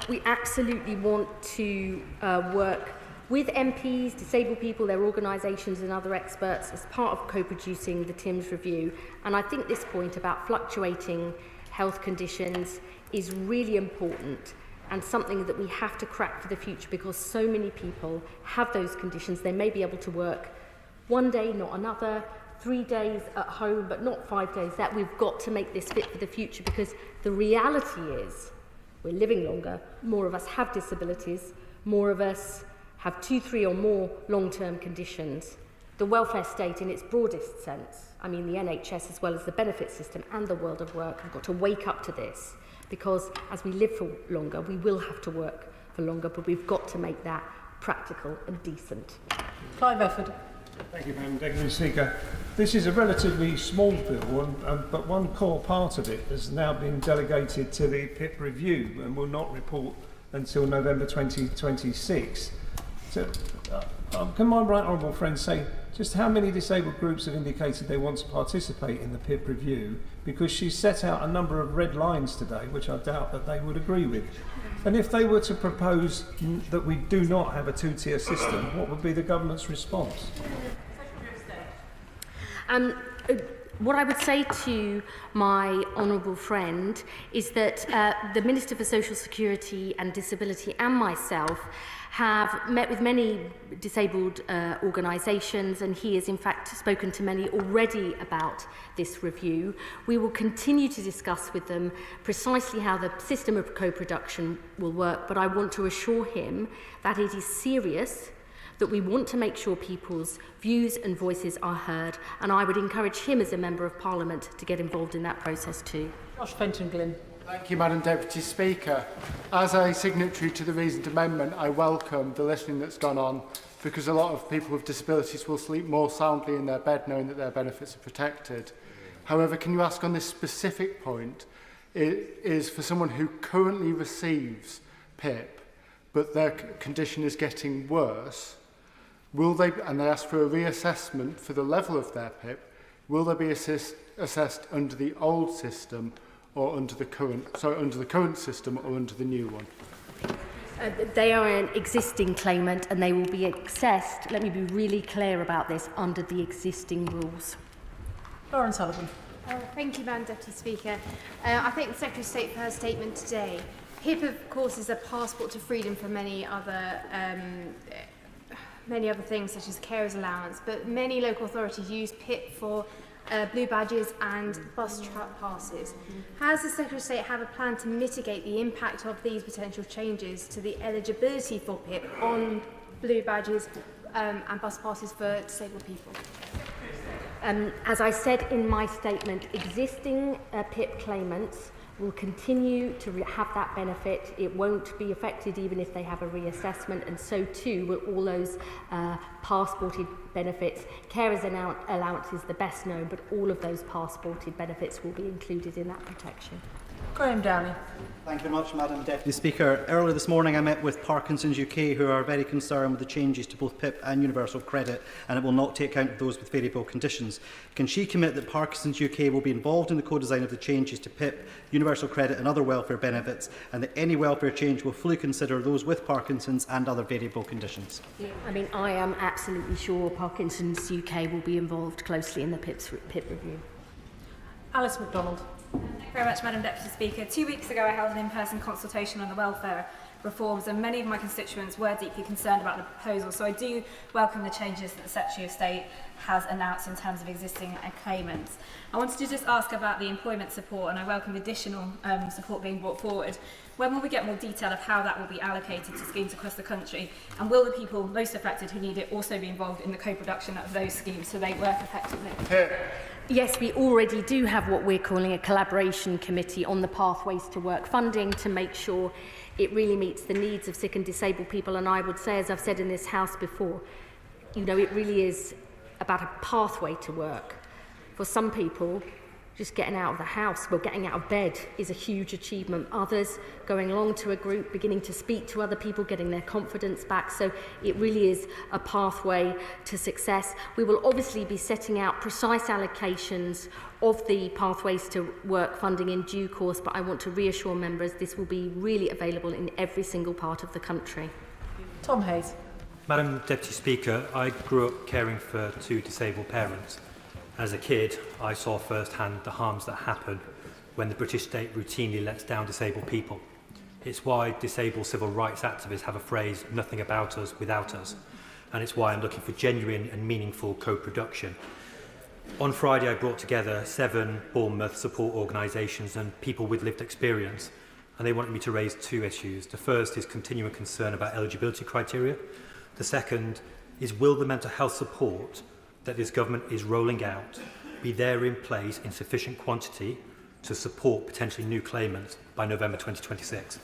We absolutely want to work with MPs, disabled people, their organisations and other experts as part of co-producing the TIMS review. And I think this point about fluctuating health conditions is really important and something that we have to crack for the future, because so many people have those conditions. They may be able to work one day, not another, 3 days at home, but not 5 days. That we've got to make this fit for the future, because the reality is we're living longer, more of us have disabilities, more of us have 2, 3 or more long-term conditions. The welfare state in its broadest sense, I mean the NHS as well as the benefit system and the world of work, have got to wake up to this, because as we live for longer, we will have to work for longer, but we've got to make that practical and decent. Clive Efford. Thank you, Madam Deputy Speaker. This is a relatively small bill, but one core part of it has now been delegated to the PIP review and will not report until November 2026. So, can my right honourable friend say just how many disabled groups have indicated they want to participate in the PIP review? Because she set out a number of red lines today, which I doubt that they would agree with. And if they were to propose that we do not have a two-tier system, what would be the government's response? What I would say to my honourable friend is that the Minister for Social Security and Disability and myself have met with many disabled organisations, and he has in fact spoken to many already about this review. We will continue to discuss with them precisely how the system of co-production will work, but I want to assure him that it is serious, that we want to make sure people's views and voices are heard, and I would encourage him as a Member of Parliament to get involved in that process too. Josh Fenton-Glynn. Thank you, Madam Deputy Speaker. As a signatory to the reasoned amendment, I welcome the listening that's gone on, because a lot of people with disabilities will sleep more soundly in their bed knowing that their benefits are protected. However, can you ask on this specific point, it is for someone who currently receives PIP, but their condition is getting worse, will they, and they ask for a reassessment for the level of their PIP, will they be assessed under the old system or under the current system or under the new one? They are an existing claimant and they will be assessed, let me be really clear about this, under the existing rules. Lauren Sullivan. Thank you, Madam Deputy Speaker. I thank the Secretary of State for her statement today. PIP, of course, is a passport to freedom for many other things, such as carers allowance, but many local authorities use PIP for blue badges and bus truck passes. Has the Secretary of State have a plan to mitigate the impact of these potential changes to the eligibility for PIP on blue badges and bus passes for disabled people? As I said in my statement, existing PIP claimants will continue to have that benefit. It won't be affected even if they have a reassessment, and so too will all those passported benefits. Carers allowance is the best known, but all of those passported benefits will be included in that protection. Graham Downey. Thank you very much, Madam Deputy Speaker. Earlier this morning I met with Parkinson's UK, who are very concerned with the changes to both PIP and universal credit, and it will not take account of those with variable conditions. Can she commit that Parkinson's UK will be involved in the co-design of the changes to PIP, universal credit and other welfare benefits, and that any welfare change will fully consider those with Parkinson's and other variable conditions? I mean, I am absolutely sure Parkinson's UK will be involved closely in the PIP review. Alice MacDonald. Thank you very much, Madam Deputy Speaker. 2 weeks ago I held an in-person consultation on the welfare reforms, and many of my constituents were deeply concerned about the proposal, so I do welcome the changes that the Secretary of State has announced in terms of existing claimants. I wanted to just ask about the employment support, and I welcome the additional support being brought forward. When will we get more detail of how that will be allocated to schemes across the country, and will the people most affected who need it also be involved in the co-production of those schemes so they work effectively? Yes, we already do have what we're calling a collaboration committee on the pathways to work funding to make sure it really meets the needs of sick and disabled people. And I would say, as I've said in this House before, you know, it really is about a pathway to work. For some people, just getting out of the house, well, getting out of bed is a huge achievement. Others, going along to a group, beginning to speak to other people, getting their confidence back. So it really is a pathway to success. We will obviously be setting out precise allocations of the pathways to work funding in due course, but I want to reassure members this will be really available in every single part of the country. Tom Hayes. Madam Deputy Speaker, I grew up caring for two disabled parents. As a kid, I saw firsthand the harms that happen when the British state routinely lets down disabled people. It's why disabled civil rights activists have a phrase, nothing about us without us. And it's why I'm looking for genuine and meaningful co-production. On Friday, I brought together 7 Bournemouth support organisations and people with lived experience, and they wanted me to raise 2 issues. The first is continuing concern about eligibility criteria. The second is, will the mental health support that this government is rolling out be there in place in sufficient quantity to support potentially new claimants by November 2026?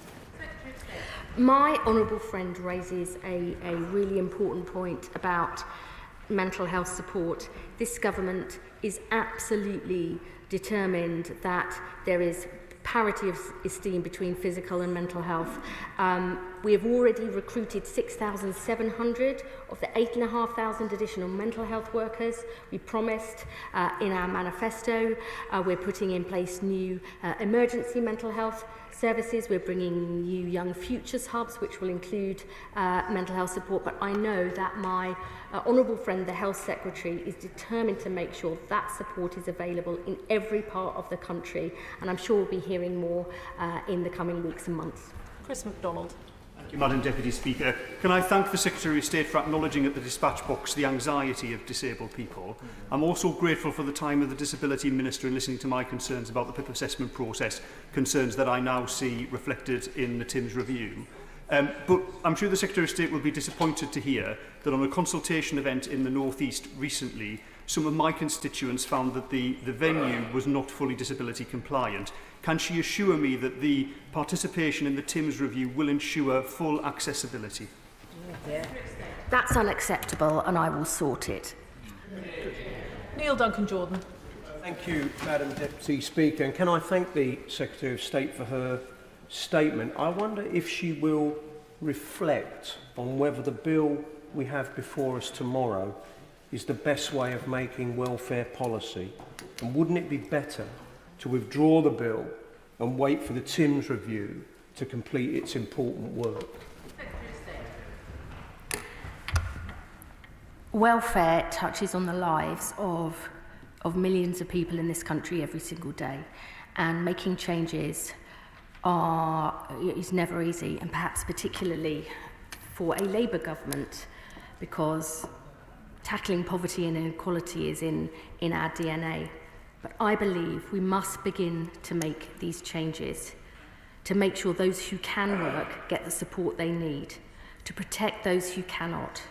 My honourable friend raises a really important point about mental health support, this government is absolutely determined that there is parity of esteem between physical and mental health. We have already recruited 6,700 of the 8,500 additional mental health workers we promised in our manifesto. We're putting in place new emergency mental health services. We're bringing new Young Futures hubs, which will include mental health support. But I know that my honourable friend, the Health Secretary, is determined to make sure that support is available in every part of the country. And I'm sure we'll be hearing more in the coming weeks and months. Chris MacDonald. Thank you, Madam Deputy Speaker. Can I thank the Secretary of State for acknowledging at the dispatch box the anxiety of disabled people. I'm also grateful for the time of the Disability Minister in listening to my concerns about the PIP assessment process, concerns that I now see reflected in the TIMS review. But I'm sure the Secretary of State will be disappointed to hear that on a consultation event in the North East recently, some of my constituents found that the venue was not fully disability compliant. Can she assure me that the participation in the TIMS review will ensure full accessibility? That's unacceptable, and I will sort it. Neil Duncan-Jordan. Thank you, Madam Deputy Speaker. And can I thank the Secretary of State for her statement. I wonder if she will reflect on whether the bill we have before us tomorrow is the best way of making welfare policy. And wouldn't it be better to withdraw the bill and wait for the TIMS review to complete its important work? Welfare touches on the lives of millions of people in this country every single day, and making changes is never easy, and perhaps particularly for a Labour government, because tackling poverty and inequality is in our DNA. But I believe we must begin to make these changes, to make sure those who can work get the support they need, to protect those who cannot,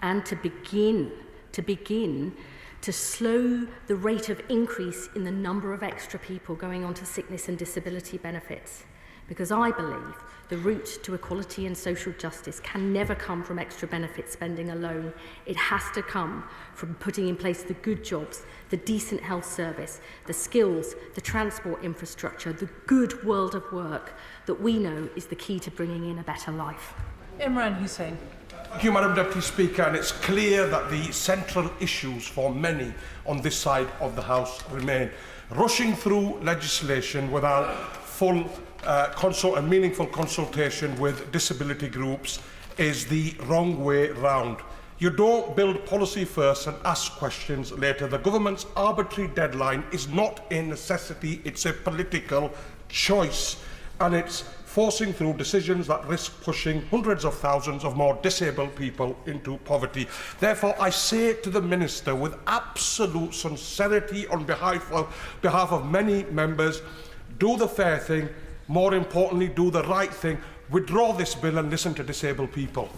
and to begin to slow the rate of increase in the number of extra people going on to sickness and disability benefits. Because I believe the route to equality and social justice can never come from extra benefit spending alone. It has to come from putting in place the good jobs, the decent health service, the skills, the transport infrastructure, the good world of work that we know is the key to bringing in a better life. Imran Hussain. Thank you, Madam Deputy Speaker, and it's clear that the central issues for many on this side of the House remain. Rushing through legislation without full and meaningful consultation with disability groups is the wrong way round. You don't build policy first and ask questions later. The government's arbitrary deadline is not a necessity, it's a political choice, and it's forcing through decisions that risk pushing hundreds of thousands of more disabled people into poverty. Therefore, I say to the Minister with absolute sincerity on behalf of many members, do the fair thing, more importantly, do the right thing, withdraw this bill and listen to disabled people.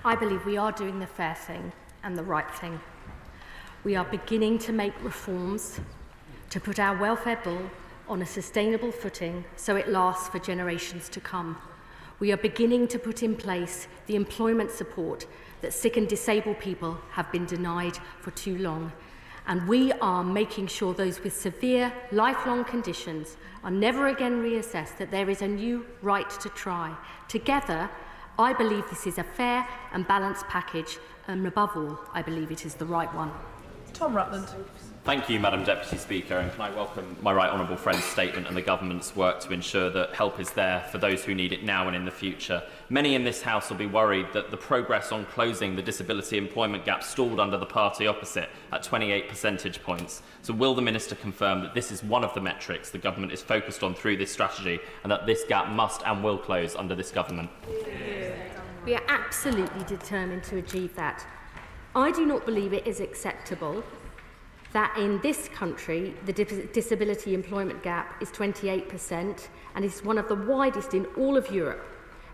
I believe we are doing the fair thing and the right thing. We are beginning to make reforms to put our welfare bill on a sustainable footing so it lasts for generations to come. We are beginning to put in place the employment support that sick and disabled people have been denied for too long. And we are making sure those with severe, lifelong conditions are never again reassessed, that there is a new right to try. Together, I believe this is a fair and balanced package, and above all, I believe it is the right one. Tom Rutland. Thank you, Madam Deputy Speaker, and can I welcome my right honourable friend's statement and the government's work to ensure that help is there for those who need it now and in the future. Many in this House will be worried that the progress on closing the disability employment gap stalled under the party opposite at 28 percentage points. So will the Minister confirm that this is one of the metrics the government is focused on through this strategy, and that this gap must and will close under this government? We are absolutely determined to achieve that. I do not believe it is acceptable that in this country the disability employment gap is 28% and is one of the widest in all of Europe.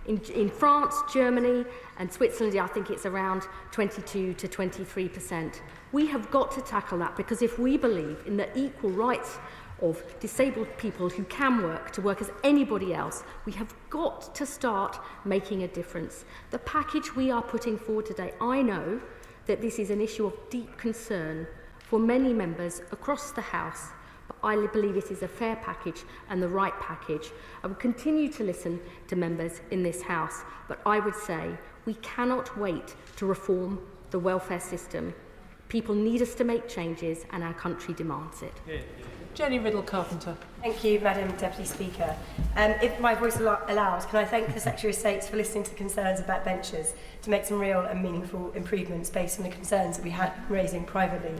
In France, Germany and Switzerland, I think it's around 22 to 23%. We have got to tackle that, because if we believe in the equal rights of disabled people who can work to work as anybody else, we have got to start making a difference. The package we are putting forward today, I know, that this is an issue of deep concern for many members across the House, but I believe it is a fair package and the right package. I will continue to listen to members in this House, but I would say we cannot wait to reform the welfare system. People need us to make changes and our country demands it. Jenny Riddle-Carpenter. Thank you, Madam Deputy Speaker. If my voice allows, can I thank the Secretary of State for listening to the concerns of backbenchers to make some real and meaningful improvements based on the concerns that we had raising privately.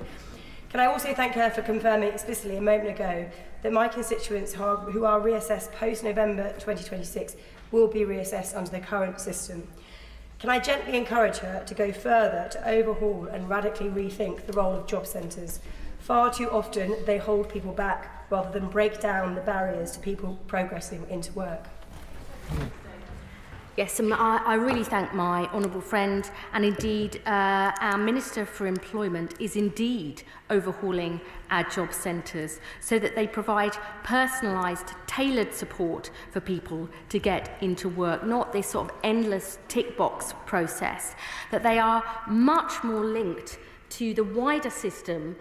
Can I also thank her for confirming explicitly a moment ago that my constituents who are reassessed post-November 2026 will be reassessed under the current system. Can I gently encourage her to go further to overhaul and radically rethink the role of job centres? Far too often they hold people back rather than break down the barriers to people progressing into work. Yes, and I really thank my honourable friend, and indeed our Minister for Employment is indeed overhauling our job centres so that they provide personalised, tailored support for people to get into work, not this sort of endless tick box process, that they are much more linked to the wider system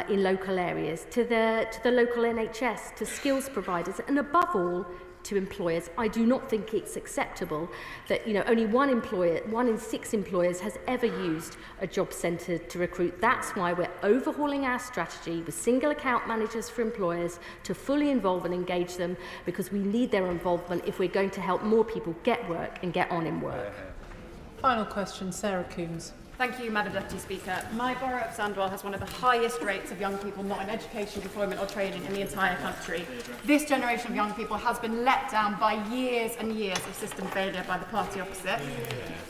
in local areas, to the local NHS, to skills providers, and above all, to employers. I do not think it's acceptable that only one in 6 employers has ever used a job centre to recruit. That's why we're overhauling our strategy with single account managers for employers to fully involve and engage them, because we need their involvement if we're going to help more people get work and get on in work. Final question, Sarah Coombs. Thank you, Madam Deputy Speaker. My borough of Sandwell has one of the highest rates of young people not in education, employment or training in the entire country. This generation of young people has been let down by years and years of system failure by the party opposite.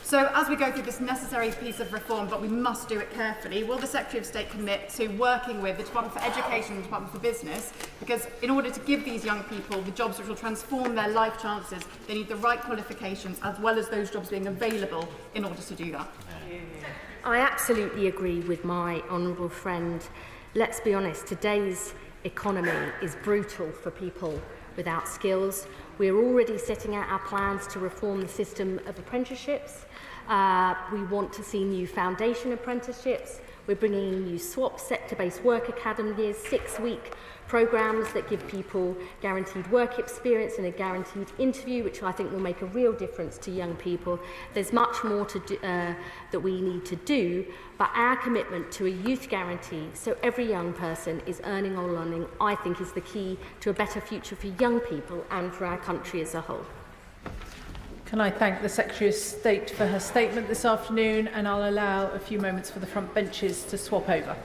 So as we go through this necessary piece of reform, but we must do it carefully, will the Secretary of State commit to working with the Department for Education and the Department for Business? Because in order to give these young people the jobs which will transform their life chances, they need the right qualifications as well as those jobs being available in order to do that. I absolutely agree with my honourable friend. Let's be honest, today's economy is brutal for people without skills. We're already setting out our plans to reform the system of apprenticeships. We want to see new foundation apprenticeships. We're bringing in new swap sector-based work academies, 6-week programmes that give people guaranteed work experience and a guaranteed interview, which I think will make a real difference to young people. There's much more to do, that we need to do, but our commitment to a youth guarantee, so every young person is earning or learning, I think is the key to a better future for young people and for our country as a whole. Can I thank the Secretary of State for her statement this afternoon, and I'll allow a few moments for the front benches to swap over.